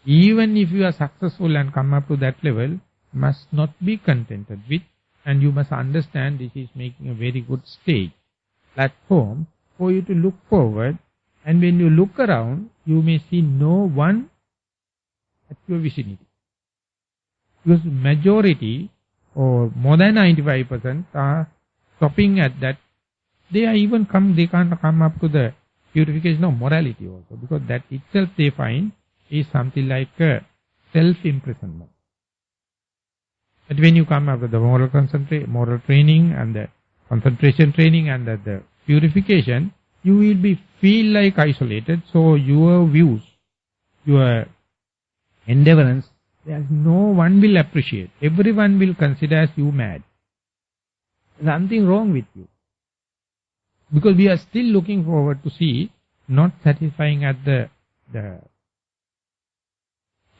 even if you are successful and come up to that level, must not be contented with, and you must understand this is making a very good stage, platform for you to look forward. And when you look around, you may see no one at your vicinity. Because majority, or more than 95%, are stopping at that. They can't come up to the purification of morality also. Because that itself they find is something like a self-imprisonment. But when you come up with the moral training and the concentration training and the purification, you will feel like isolated. So your views, your endeavors, no one will appreciate. Everyone will consider as you mad. Something wrong with you. Because we are still looking forward to see, not satisfying at the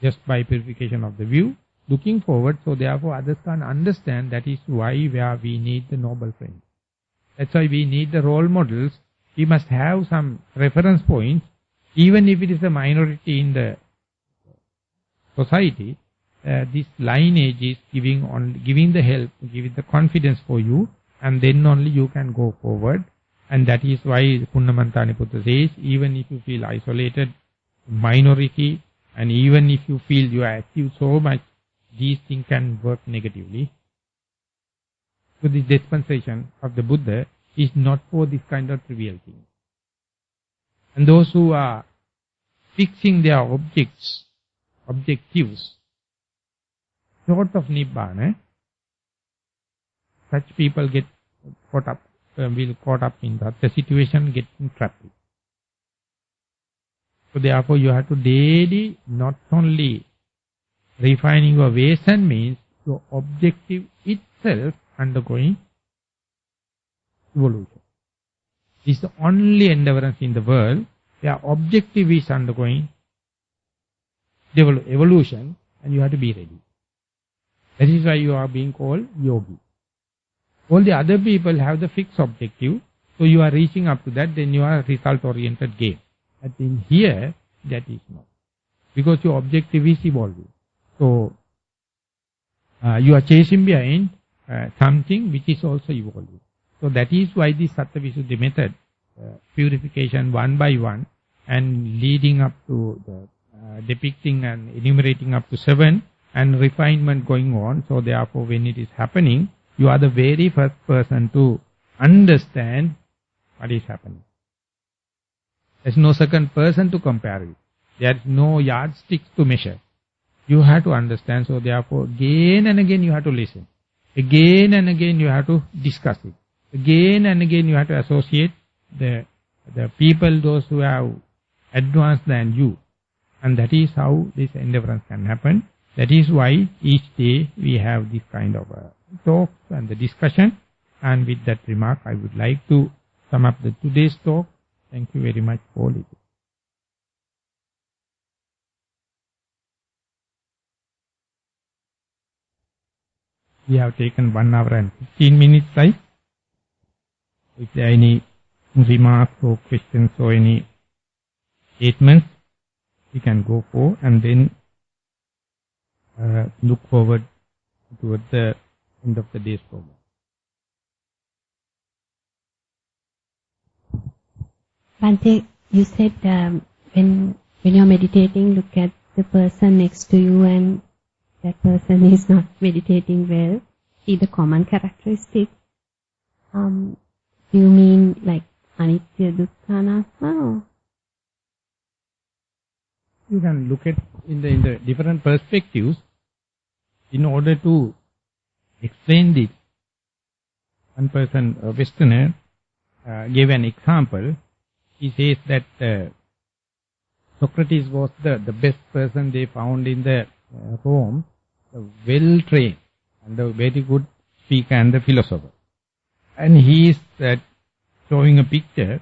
just by purification of the view, looking forward, so therefore others can understand. That is why where we need the noble friends. That's why we need the role models. We must have some reference points, even if it is a minority in the society. This lineage is giving the help, giving the confidence for you, and then only you can go forward. And that is why Punnamantani Putta says, even if you feel isolated, minority, and even if you feel you are active so much, these things can work negatively. So the dispensation of the Buddha is not for this kind of trivial thing. And those who are fixing their objectives, short of Nibbana, such people get caught up, will caught up in that the situation, get trapped. So therefore you have to daily not only refining your ways and means, your objective itself undergoing evolution. This is the only endeavor in the world where objective is undergoing evolution, and you have to be ready. That is why you are being called yogi. All the other people have the fixed objective, so you are reaching up to that, then you are a result-oriented game. But in here, that is not. Because your objective is evolving. So, you are chasing behind something which is also evolving. So that is why the Sattva-visuddhi method, purification one by one, and leading up to the depicting and enumerating up to 7, and refinement going on. So therefore when it is happening, you are the very first person to understand what is happening. There is no second person to compare with. There is no yardsticks to measure. You have to understand. So therefore again and again you have to listen. Again and again you have to discuss it. Again and again you have to associate the people, those who have advanced than you. And that is how this endeavor can happen. That is why each day we have this kind of talks and the discussion. And with that remark, I would like to sum up the today's talk. Thank you very much for listening. We have taken 1 hour and 15 minutes, right? If there are any remarks or questions or any statements, we can go for, and then look forward towards the end of the day's program. Bhante, you said when you're meditating, look at the person next to you and that person is not meditating well. See the common characteristic. Do you mean like anicca, dukkha, anatma? You can look at in the different perspectives in order to explain this. One person, a Westerner, gave an example. He says that Socrates was the best person they found in the Rome, well trained and a very good speaker and a philosopher. And he is showing a picture.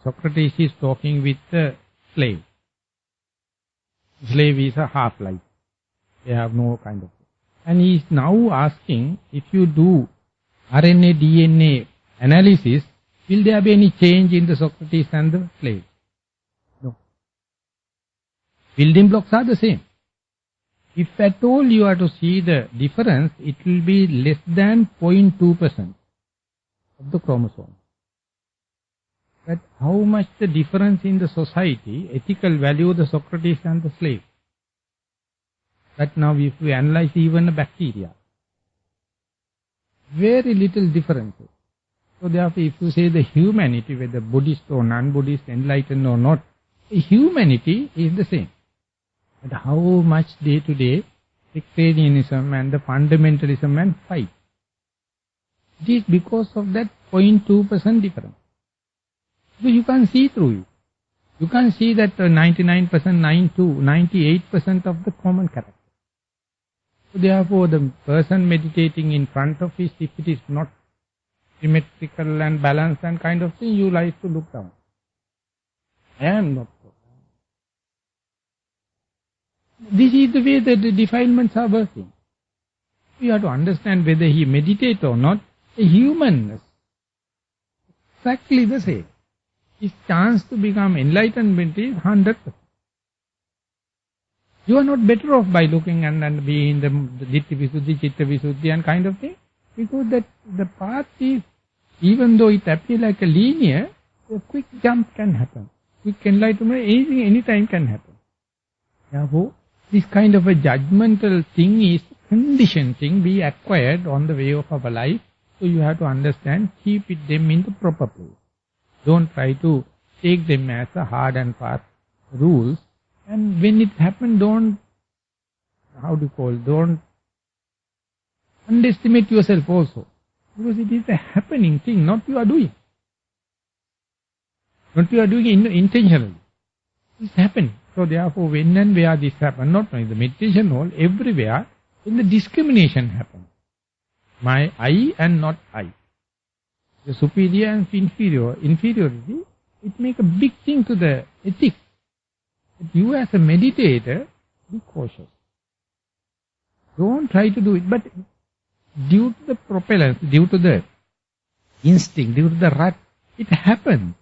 Socrates is talking with the slave. Slave is a half-life. They have no kind of. And he is now asking, if you do RNA, DNA analysis, will there be any change in the Socrates and the slave? No. Building blocks are the same. If at all you are to see the difference, it will be less than 0.2% of the chromosome. But how much the difference in the society, ethical value of the Socrates and the slave. But now if we analyze even a bacteria, very little differences. So therefore if you say the humanity, whether Buddhist or non-Buddhist, enlightened or not, humanity is the same. But how much day to day sectarianism and the fundamentalism and fight. It is because of that 0.2% difference. So you can see through it. You can see that 99%, 98% of the common character. So therefore the person meditating in front of us, if it is not symmetrical and balanced and kind of thing, you like to look down. I am not so. This is the way that the defilements are working. You have to understand whether he meditates or not. A humanness, exactly the same. His chance to become enlightenment is 100%. You are not better off by looking and being the Ditti Visuddhi, Chitta Visuddhi and kind of thing. Because that the path is, even though it appears like a linear, a quick jump can happen. Quick enlightenment, anything, anytime can happen. Therefore, this kind of a judgmental thing is conditioned thing we acquired on the way of our life. So you have to understand, keep them in the proper place. Don't try to take them as a hard and fast rules. And when it happens, don't underestimate yourself also. Because it is a happening thing, not you are doing. Not you are doing intentionally. It's happening. So therefore, when and where this happens, not only the meditation hall, everywhere, when the discrimination happens. My I and not I. The superior and inferiority, it makes a big thing to the ethics. But you as a meditator, be cautious. Don't try to do it, but due to the propellants, due to the instinct, due to the rut, it happens.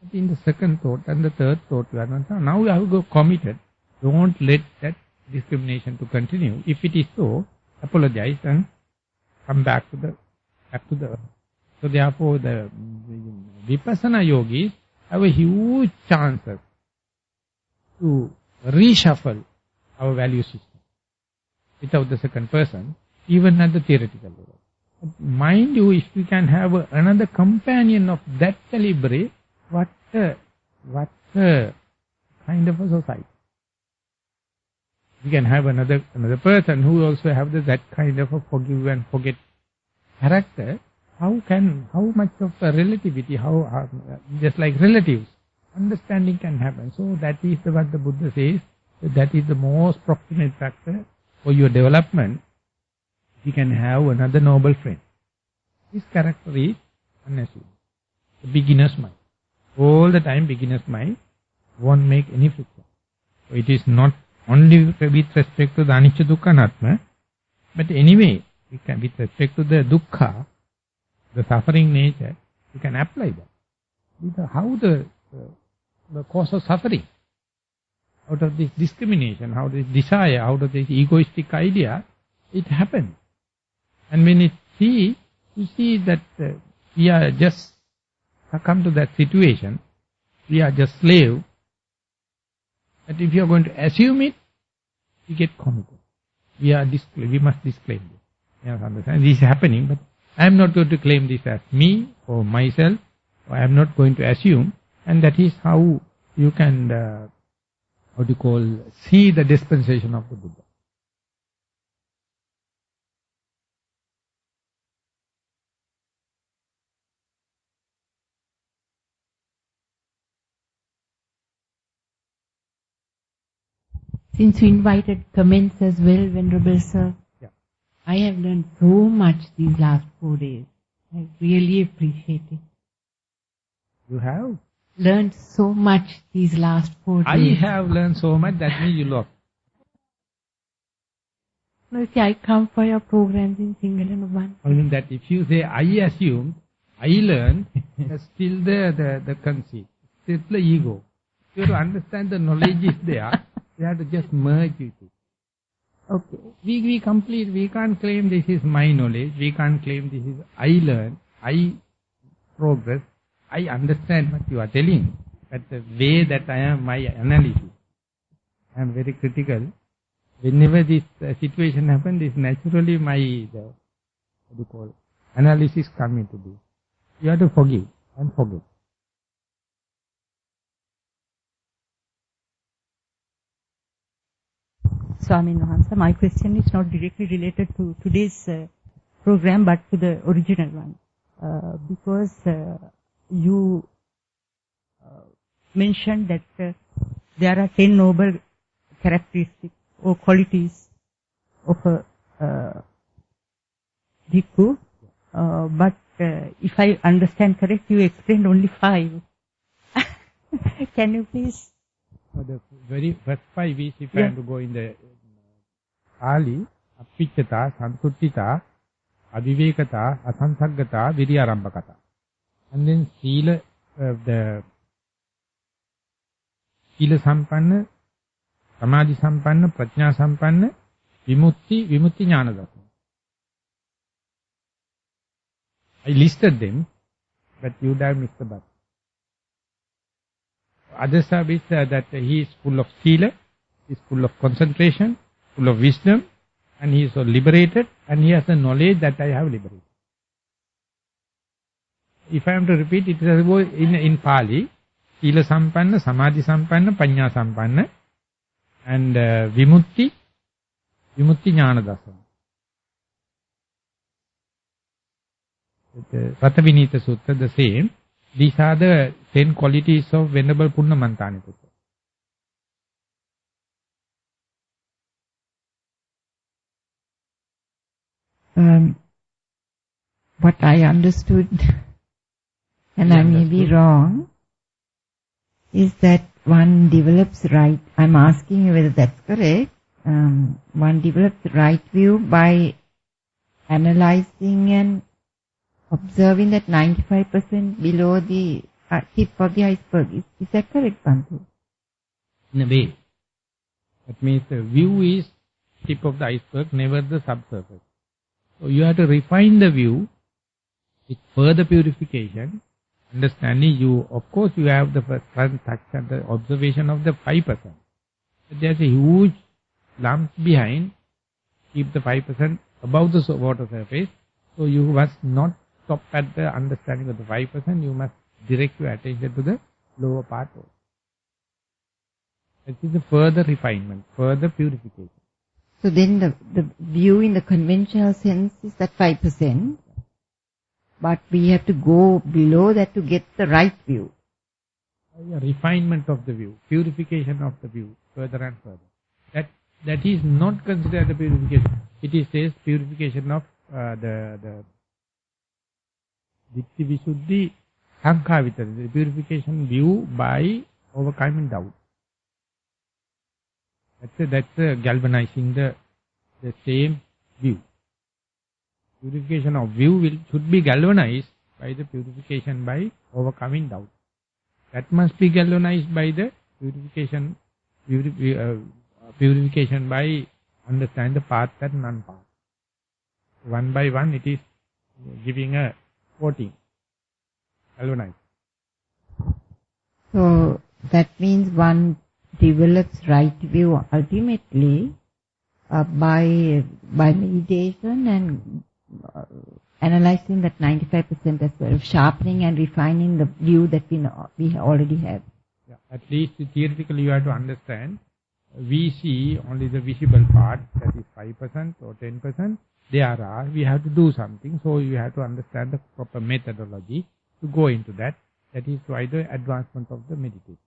But in the second thought and the third thought, you are not, now you have to go committed. Don't let that discrimination to continue. If it is so, apologize and come back to the earth. So therefore, the Vipassana yogis have a huge chances to reshuffle our value system without the second person, even at the theoretical level. But mind you, if we can have another companion of that calibre, what a kind of a society. We can have another person who also have that kind of a forgive and forget character. How much of a relativity, just like relatives, understanding can happen. So that is what the Buddha says, that is the most proximate factor for your development. You can have another noble friend. This character is unnecessary. The beginner's mind. All the time beginner's mind won't make any friction. So it is not only with respect to the anicca dukkha anatma, but anyway, we can, with respect to the dukkha, the suffering nature, you can apply that. How the cause of suffering, out of this discrimination, out of this desire, out of this egoistic idea, it happens. And when you see that we are just succumb to that situation, we are just slave. But if you are going to assume it, we get committed. We must disclaim this. You understand? This is happening, but I am not going to claim this as me or myself, or I am not going to assume, and that is how you can, see the dispensation of the Buddha. Since you invited comments as well, Venerable Sir, Yeah. I have learned so much these last 4 days. I really appreciate it. You have? Learned so much these last 4 days. I have learned so much, that means you lost. No, see, I come for your programs in Singalan. Only that if you say, I assumed, I learned, that's still the conceit. Still the ego. You have to understand the knowledge is there. You have to just merge with it. Okay. We can't claim this is my knowledge. We can't claim this is I learn, I progress, I understand what you are telling. But the way that I am, my analysis, I am very critical. Whenever this situation happens, this naturally my analysis come into this. You have to forgive and forget. Swamin Wahansa, my question is not directly related to today's program, but to the original one. Because you mentioned that there are 10 noble characteristics or qualities of a bhikkhu, but if I understand correct, you explained only 5. Can you please For the very first 5 weeks, if I am to go in the Pali, Appiccata, Santuttita, Avivekata, Asansaggata, Viryarambhakata. And then Sila, the Sila Sampanna, Samadhi Sampanna, Prajna Sampanna, Vimutti Jnana Dasana. I listed them, but you would have missed the bus. Other service that he is full of Sila, he is full of concentration, full of wisdom, and he is so liberated, and he has the knowledge that I have liberated. If I am to repeat, it is in Pali, Sila Sampanna, Samadhi Sampanna, Panya Sampanna, and Vimutti Jnana Dasana. Rathavinitha Sutta, the same. These are the 10 qualities of Venerable Punnamantani Putta. What I understood, and I may be wrong, is that one develops right, I'm asking you whether that's correct, one develops right view by analyzing and observing that 95% below the tip of the iceberg. Is that correct, Bhante? In a way. That means the view is tip of the iceberg, never the subsurface. So you have to refine the view with further purification, understanding you, of course you have the first touch and the observation of the 5%. But there's a huge lump behind, keep the 5% above the water surface. So you must not stop at the understanding of the 5%, you must direct your attention to the lower part also. That is the further refinement, further purification. So then the view in the conventional sense is that 5%, but we have to go below that to get the right view. Refinement of the view, purification of the view, further and further. That is not considered a purification. It is says purification of the Ditti Visuddhi Sankhavita, the purification view by overcoming doubt. That's galvanizing the same view. Purification of view should be galvanized by the purification by overcoming doubt. That must be galvanized by the purification by understand the path and non-path. One by one it is giving a coating, galvanized. So that means one develops right view ultimately by meditation and analyzing that 95% as well, sharpening and refining the view that we already have. Yeah, at least theoretically you have to understand, we see only the visible part, that is 5% or 10%. We have to do something, so you have to understand the proper methodology to go into that. That is why the advancement of the meditation.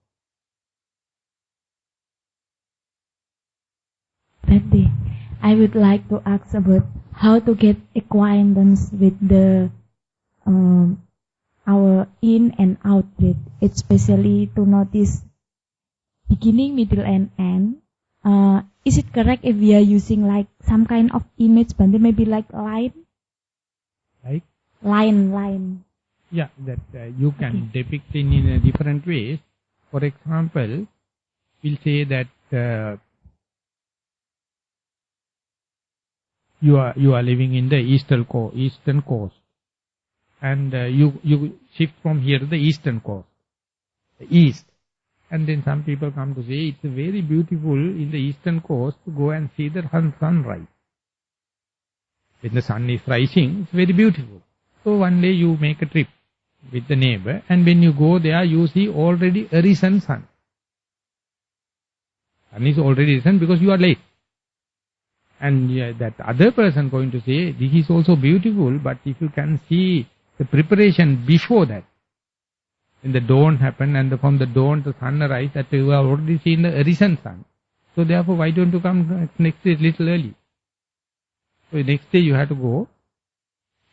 Bhante, I would like to ask about how to get acquaintance with the our in and out breath, especially to notice beginning, middle, and end. Is it correct if we are using like some kind of image, Bhante, maybe like line? Like? Line. Yeah, that you can depict in a different ways. For example, we'll say that you are living in the eastern coast, and you shift from here to the eastern coast, the east, and then some people come to say it's very beautiful in the eastern coast to go and see the sunrise. When the sun is rising, it's very beautiful. So one day you make a trip with the neighbor, and when you go there, you see already a risen sun. Sun is already risen because you are late. And that other person going to say, this is also beautiful, but if you can see the preparation before that, when the dawn happened, and from the dawn to sunrise, that you have already seen the risen sun. So therefore, why don't you come next day little early? So next day you have to go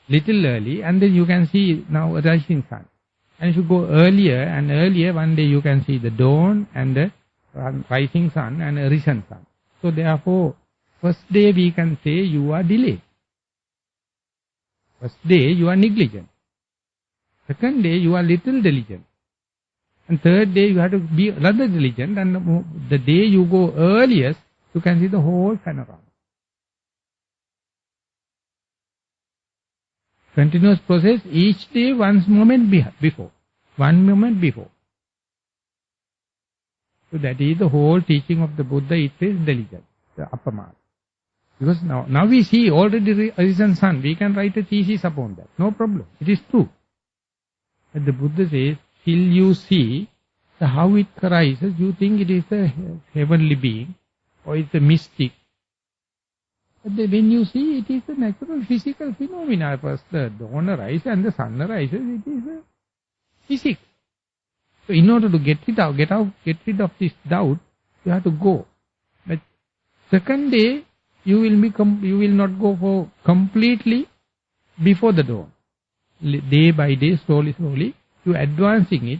little early, and then you can see now a rising sun. And if you go earlier and earlier, one day you can see the dawn and the rising sun and a risen sun. So therefore, first day we can say you are delayed. First day you are negligent. Second day you are little diligent. And third day you have to be rather diligent, and the day you go earliest, you can see the whole panorama. Continuous process, each day one moment before. One moment before. So that is the whole teaching of the Buddha. It is diligent, the upper mark. Because now we see already risen sun. We can write a thesis upon that. No problem. It is true. But the Buddha says, till you see how it arises, you think it is a heavenly being or it's a mystic. But when you see, it is a natural physical phenomena. First the dawn arises and the sun arises. It is a physics. So in order to get rid of this doubt, you have to go. But second day, you will not go for completely before the dawn. Day by day, slowly, you advancing it.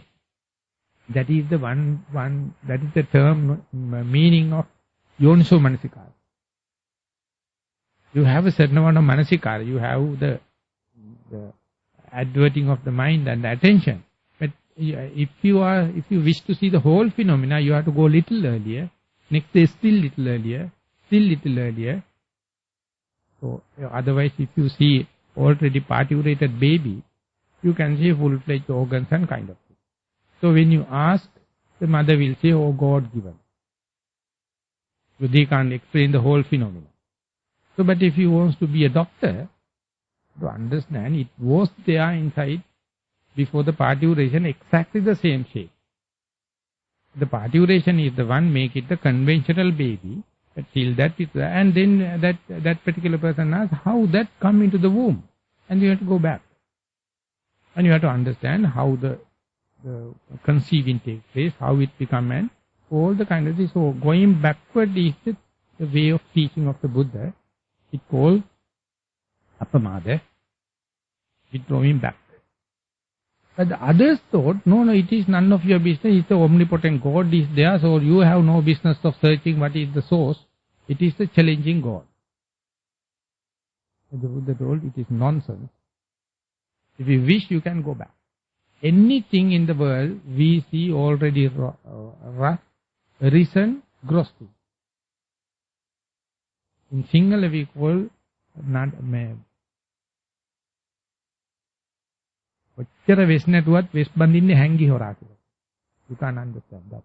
That is the that is the term, meaning of Yoniso Manasikara. You have a certain amount of Manasikara, you have the adverting of the mind and the attention. But if you wish to see the whole phenomena, you have to go little earlier, next day still little earlier. So otherwise, if you see already parturiated baby, you can see full-fledged organs and kind of thing. So when you ask, the mother will say, oh, God given. So they can't explain the whole phenomenon. So but if you want to be a doctor, to understand, it was there inside before the parturition exactly the same shape. The parturition is the one make it the conventional baby, but till that is there. And then that particular person asks how that come into the womb. And you have to go back. And you have to understand how the conceiving takes place, how it become, and all the kind of things. So going backward is the way of teaching of the Buddha. It called Appamada, withdrawing back. But the others thought, no, it is none of your business. It's the omnipotent God is there, so you have no business of searching what is the source. It is the challenging God. And the Buddha told, it is nonsense. If you wish, you can go back. Anything in the world we see already risen, grossly. In Sinhala we call ඔච්චර වෙස් නැතුවත් වෙස් බඳින්නේ හැංගි හොරා කියලා. You can't understand that.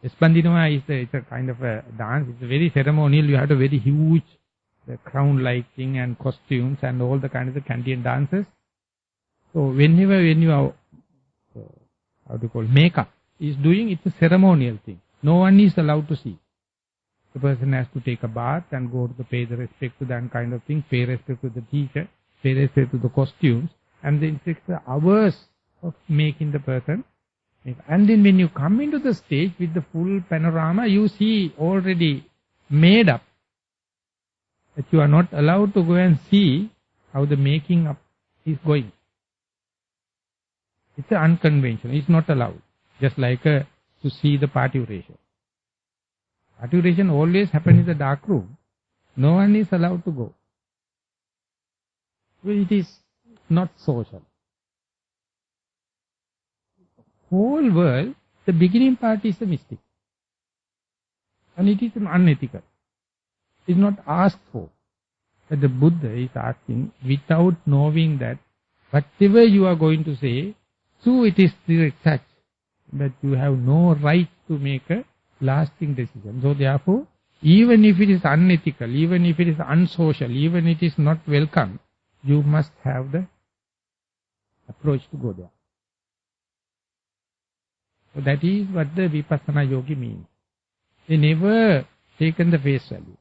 වෙස් බඳිනවා is a kind of a dance. It's very ceremonial. You have a very huge crown-like thing and costumes and all the kind of the Kantian dances. So when you are, how to call, makeup is doing, it's a ceremonial thing. No one is allowed to see. The person has to take a bath and go to pay the respect to that kind of thing, pay respect to the teacher, pay respect to the costumes, and then it takes hours of making the person. And then when you come into the stage with the full panorama, you see already made up, that you are not allowed to go and see how the making up is going. It's unconventional, it's not allowed. Just like to see the parturition. Parturition always happens in the dark room. No one is allowed to go. Well, it is not social. Whole world, the beginning part is the mystic. And it is unethical. It is not asked for. But the Buddha is asking without knowing that whatever you are going to say, so it is such that you have no right to make a lasting decision. So therefore, even if it is unethical, even if it is unsocial, even if it is not welcome, you must have the approach to go there. So that is what the Vipassana yogi means. They never taken the face value.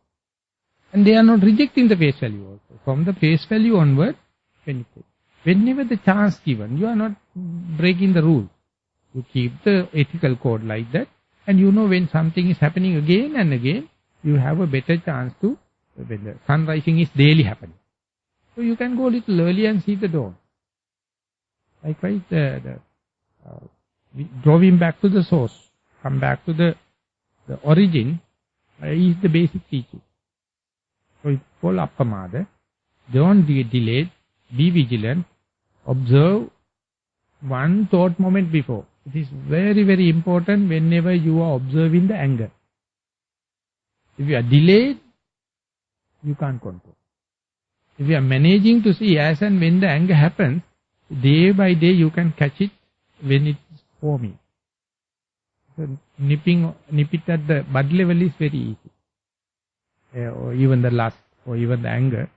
And they are not rejecting the face value also. From the face value onward, whenever the chance given, you are not breaking the rules. You keep the ethical code like that. And you know when something is happening again and again, you have a better chance to, when the sun rising is daily happening. So you can go a little early and see the dawn. Likewise, drawing back to the source. come back to the origin, is the basic teaching. So it's called appamada. Don't be delayed, be vigilant, observe one thought moment before. It is very, very important whenever you are observing the anger. If you are delayed, you can't control. If you are managing to see as and when the anger happens, day by day you can catch it when it is forming. So nip it at the bud level is very easy. Or even the lust, or even the anger.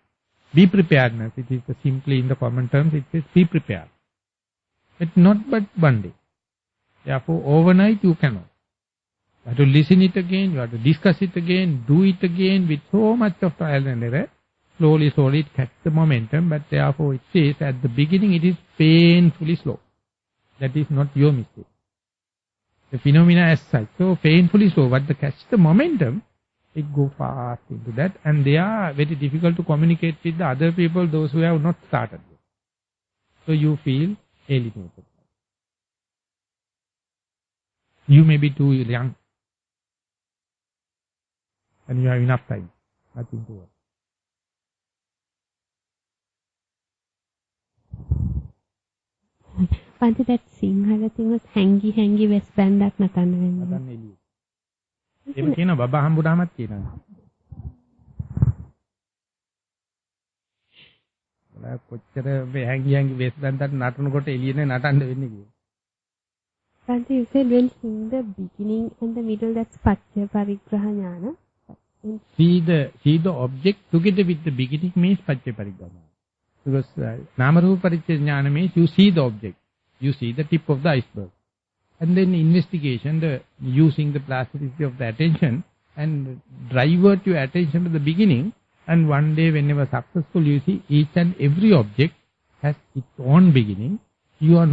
Be preparedness. It is simply in the common terms, it says be prepared. But not but one day. Therefore, overnight you cannot. You have to listen it again, you have to discuss it again, do it again with so much of trial and error. Slowly, slowly it catches the momentum, but therefore it says at the beginning it is painfully slow. That is not your mistake. The phenomena as such, so painfully slow, but to catch the momentum, it go fast into that, and they are very difficult to communicate with the other people, those who have not started yet. So you feel alienated. You may be too young, and you have enough time, nothing to worry. Pante, that Sinhala thing was hangy West Bandak natanna wenna. එහෙම කියන බබා හම්බුනාමත් කියනවා. ඔයා කොච්චර මේ හැංගි වෙස් බන්දට නටනකොට එළියනේ නටන්න වෙන්නේ කියලා. Pante, you said when seeing the beginning and the middle, that's Pacca Parigraha Jnana. See the object together with the beginning means Pacca Parigraha Jnana. Because Namarupa Paricchaya Jnana means you see the object. You see the tip of the iceberg. And then investigation, using the plasticity of the attention and divert your attention to the beginning, and one day whenever successful you see each and every object has its own beginning. You are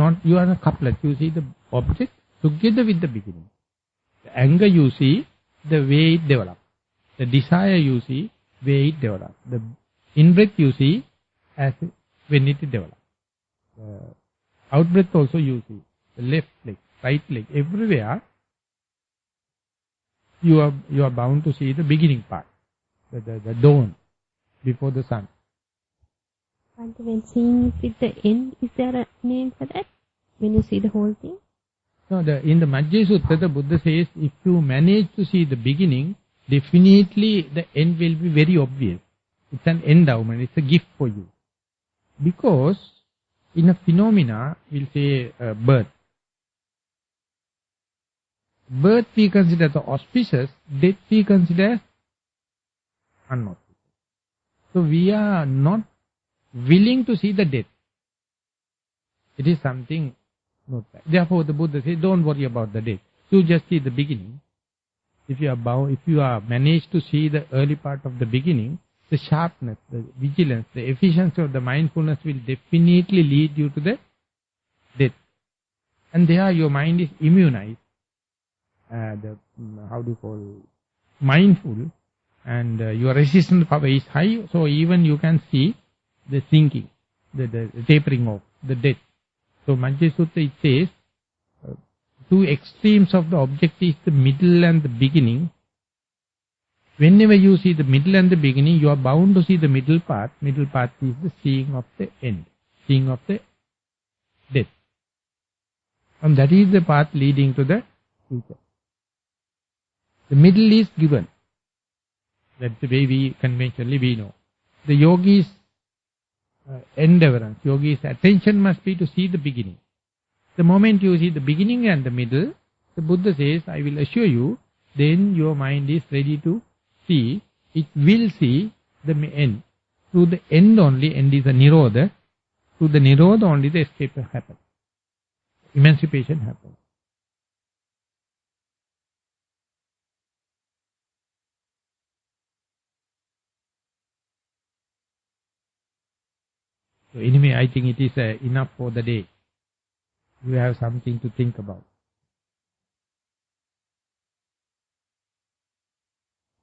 a couplet. You see the object together with the beginning. The anger you see, the way it develops. The desire you see, way it develops. The in-breath you see, as when it develops. Out-breath also you see. The left leg, right leg, everywhere you are bound to see the beginning part, the dawn before the sun. And when seeing it at the end, is there a name for that? When you see the whole thing? No, in the Majjhima Sutta, the Buddha says, if you manage to see the beginning, definitely the end will be very obvious. It's an endowment, it's a gift for you. Because in a phenomena, we'll say birth. Birth we consider the auspicious, death we consider unauspicious. So we are not willing to see the death. It is something not bad. Therefore the Buddha says, don't worry about the death. You just see the beginning. If you are managed to see the early part of the beginning, the sharpness, the vigilance, the efficiency of the mindfulness will definitely lead you to the death. And there your mind is immunized. Mindful, and your resistance power is high, so even you can see the sinking, the tapering off, the death. So Majjhima Sutta it says, two extremes of the object is the middle and the beginning. Whenever you see the middle and the beginning, you are bound to see the middle part. Middle part is the seeing of the end, seeing of the death. And that is the path leading to the future. The middle is given. That's the way we conventionally know. The yogi's endeavorance, yogi's attention must be to see the beginning. The moment you see the beginning and the middle, the Buddha says, I will assure you, then your mind is ready to see, it will see the end. Through the end only, end is a nirodha, through the nirodha only the escape happens. Emancipation happens. So anyway, I think it is enough for the day. You have something to think about.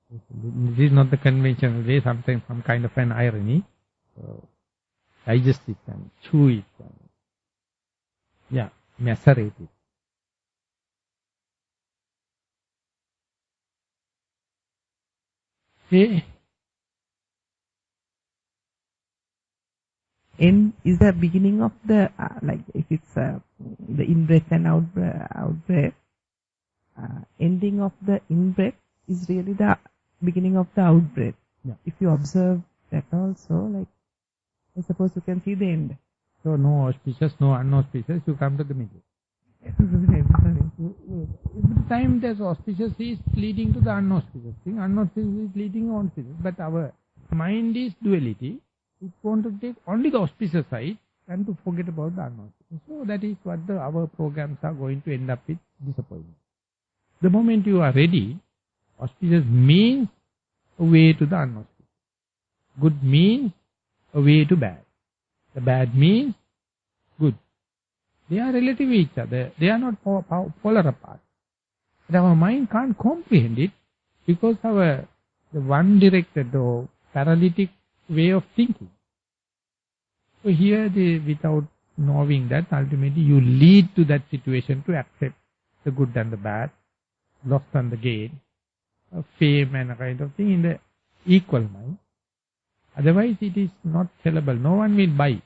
This is not the conventional way, sometimes some kind of an irony. So digest it and chew it and macerate it. End is the beginning of the, like if it's the in-breath and out-breath, ending of the in-breath is really the beginning of the out-breath. Yeah. If you observe that also, like, I suppose you can see the end. So no auspicious, no unauspicious, you come to the middle. Every time there's auspicious is leading to the unauspicious thing, unauspicious is leading to auspicious. But our mind is duality. It wants to take only the auspicious side and to forget about the unauspicious. So that is what our programs are going to end up with disappointment. The moment you are ready, auspicious means a way to the unauspicious. Good means a way to bad. The bad means good. They are relative to each other. They are not polar apart. But our mind can't comprehend it because the one-directed or paralytic way of thinking. So here, without knowing that, ultimately you lead to that situation to accept the good and the bad, loss and the gain, fame and a kind of thing in the equal mind. Otherwise it is not sellable. No one will buy.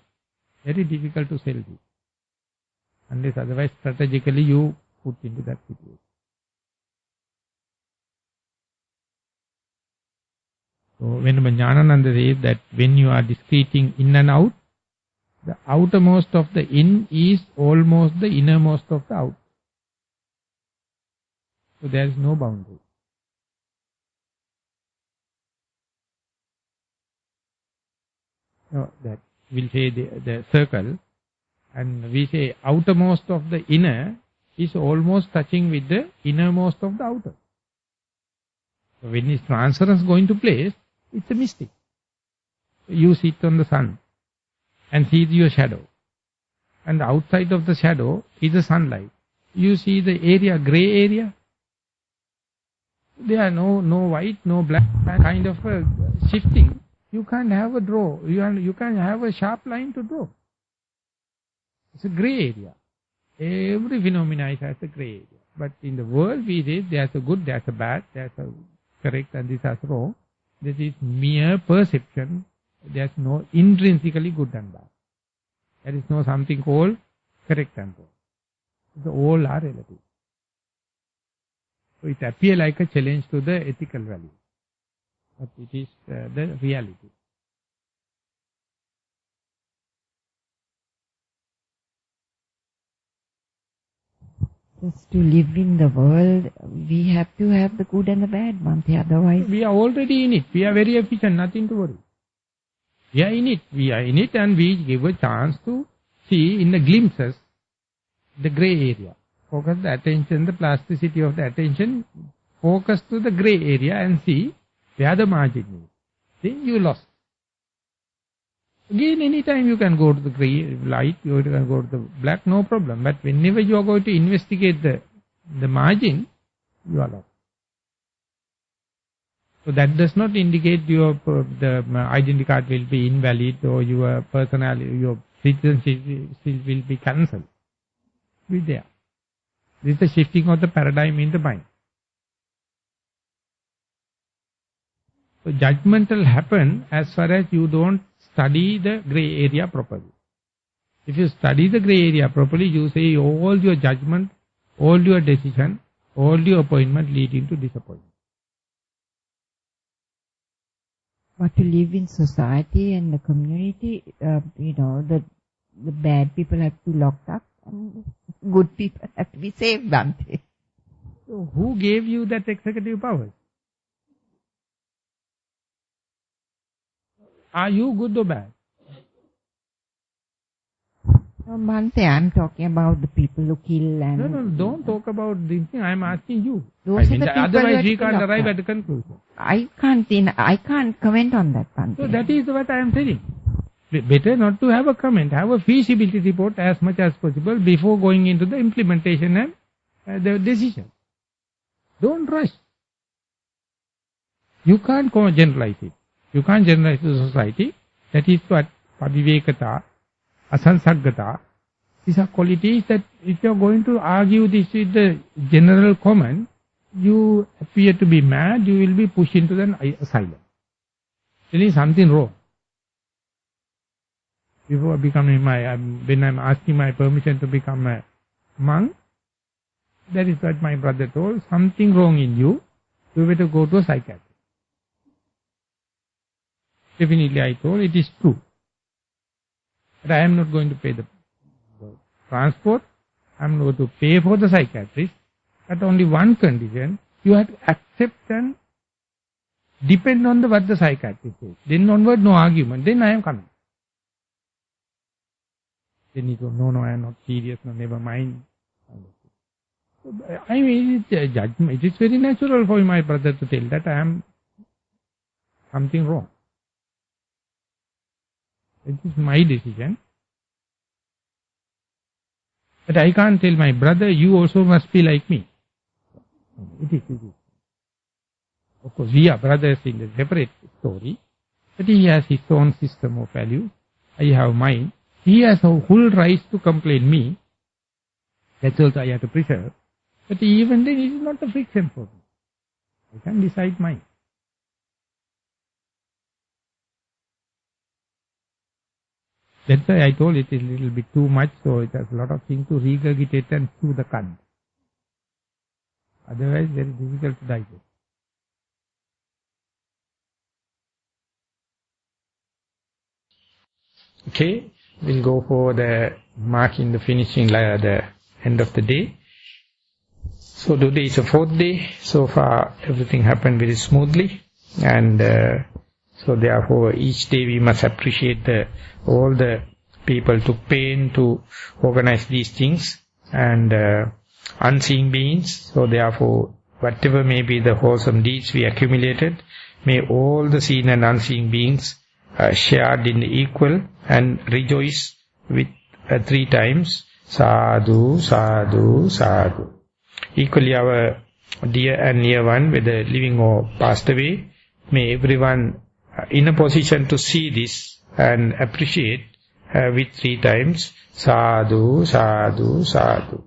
Very difficult to sell it. Unless otherwise strategically you put into that situation. So when Jnanananda says that when you are discreting in and out, the outermost of the in is almost the innermost of the out. So there is no boundary. No, that will say the circle, and we say outermost of the inner is almost touching with the innermost of the outer. So when this transference going to place, it's a mistake. You sit on the sun and see your shadow, and outside of the shadow is the sunlight. You see the area, grey area. There are no white, no black kind of shifting. You can't have a draw. You can't have a sharp line to draw. It's a grey area. Every phenomena has a grey area. But in the world we say there's a good, there's a bad, there's a correct and this is wrong. This is mere perception. There's no intrinsically good and bad. There is no something called correct and wrong. So all are relative. So it appears like a challenge to the ethical value. But it is the reality. Just to live in the world, we have to have the good and the bad, Bhante. Otherwise, we are already in it. We are very efficient, nothing to worry. We are in it. We are in it, and we give a chance to see in the glimpses the grey area. Focus the attention, the plasticity of the attention, focus to the grey area and see where the margin is. Then you lost. Again, anytime you can go to the grey light, you can go to the black, no problem. But whenever you are going to investigate the margin, you are lost. So that does not indicate the identity card will be invalid or your personality, your citizenship will be cancelled. Be there. This is the shifting of the paradigm in the mind. So judgmental happen as far as you don't study the grey area properly. If you study the grey area properly, you say all your judgment, all your decision, all your appointment leading to disappointment. But to live in society and the community, the bad people have to be locked up and good people have to be saved, Bhante. So who gave you that executive powers? Are you good or bad? No, Bhante, I'm talking about the people who kill and... No, don't talk about this thing. I'm asking you. Otherwise we can't arrive at a conclusion. I can't comment on that, Bhante. So that is what I am saying. Better not to have a comment. Have a feasibility report as much as possible before going into the implementation and the decision. Don't rush. You can't generalize it. You can't generalize the society. That is what pavivekata, asansaggata. These are qualities that if you are going to argue this with the general common, you appear to be mad, you will be pushed into the asylum. There is something wrong. Before becoming when I'm asking my permission to become a monk, that is what my brother told, something wrong in you, you better go to a psychiatrist. Definitely I told, it is true. But I am not going to pay the transport, I am not going to pay for the psychiatrist, but only one condition, you have to accept and depend on what the psychiatrist says. Then onward, no argument, then I am coming. Then he told, no, I am not serious, no, never mind. I mean, it's a judgment. It is very natural for my brother to tell that I am something wrong. It is my decision. But I can't tell my brother, you also must be like me. It is. Of course, we are brothers in a separate story. But he has his own system of values. I have mine. He has a full right to complain me. That's also I have to preserve. But even then, it is not a friction for me. I can decide mine. That's why I told it is a little bit too much, so it has a lot of things to regurgitate and chew the cud. Otherwise, very difficult to digest. Okay, we'll go for the marking the finishing, the end of the day. So today is the 4th day. So far, everything happened very smoothly, and so therefore, each day we must appreciate all the people took pain to organize these things, and unseen beings. So therefore, whatever may be the wholesome deeds we accumulated, may all the seen and unseen beings shared in the equal and rejoice with 3 times, sadhu, sadhu, sadhu. Equally our dear and near one, whether living or passed away, may everyone in a position to see this and appreciate with 3 times, sadhu, sadhu, sadhu.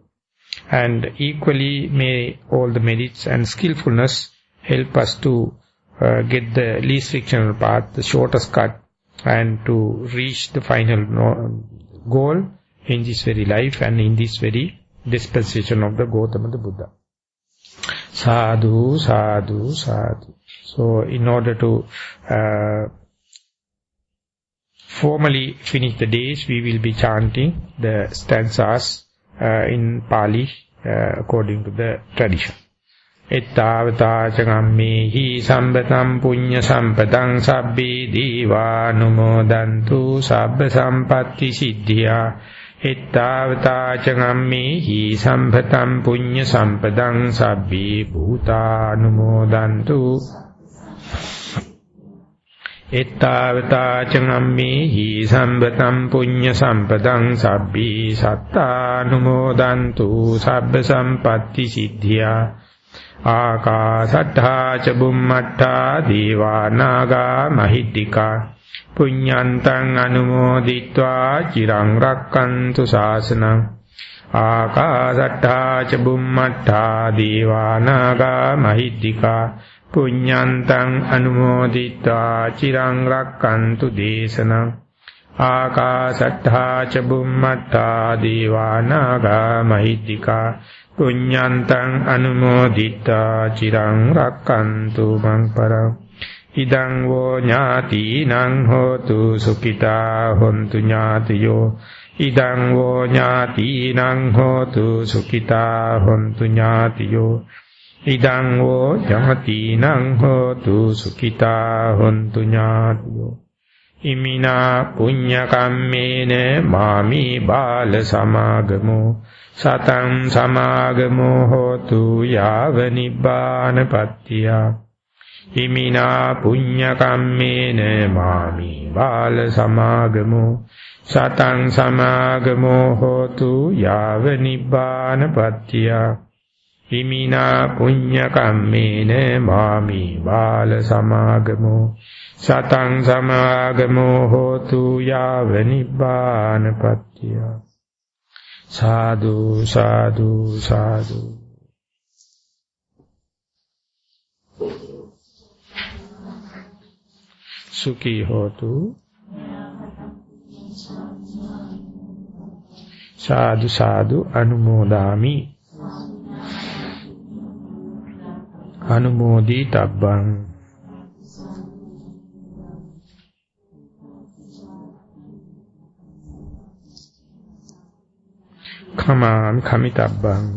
And equally may all the merits and skillfulness help us to get the least frictional path, the shortest cut, and to reach the final goal in this very life and in this very dispensation of the Gautama the Buddha. Sadhu, sadhu, sadhu. So in order to formally finish the days, we will be chanting the stanzas in Pali according to the tradition. Ettavata cagammehi sambatam punya sampadang sabbi diva numodantu sabba sampatti siddhya. Ettavata cagammehi sambatam punya sampadang sabbi bhuta numodantu. Ettavata cagammehi sambatam punya sampadang sabbi satta numodantu sabba sampatti siddhya. Akasattha ca bummattha deva naga mahiddika punyantang anumoditva cirang rakkantu sasanam. Akasattha ca bummattha deva naga mahiddika punyantang anumoditva cirang rakkantu desanam. Akasattha ca bummattha deva naga mahiddika punyantang anumodita cirang rakkantu mang parang. Idang wo nyati nang hotu sukita hontu nyatiyo. Idang wo nyati nang hotu sukita hontu nyatiyo. Idang wo nyati nang hotu sukita hontu nyatiyo. Imina punya kammene mami bala samagamo. Satang samagamo hotu yava nibbana pattiya. Imina punya kammene mami bala samagamo. Satang samagamo hotu yava nibbana pattiya. Imina punya kammene mami bala samagamo. Satang samagamo hotu yava nibbana pattiya. Sadhu, sadhu, sadhu. sukhi hotu. Sadhu sadhu anumodami. Anumodi tabbang. Kamam kamitabbang.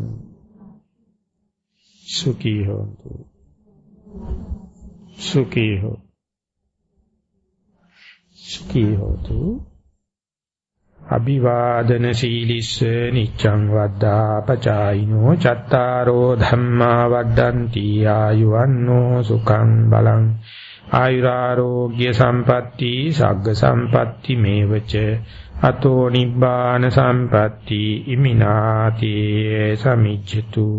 Sukhi hotu. Sukhi hotu. Sukhi hotu. Abhivadana silisse niccang vaddha pacayino cattaro dhamma vaddanti ayuvanno sukhang balang ayurarogya sampatti sagga sampatti mevaca ato nibbana sampatti iminati samijjatu.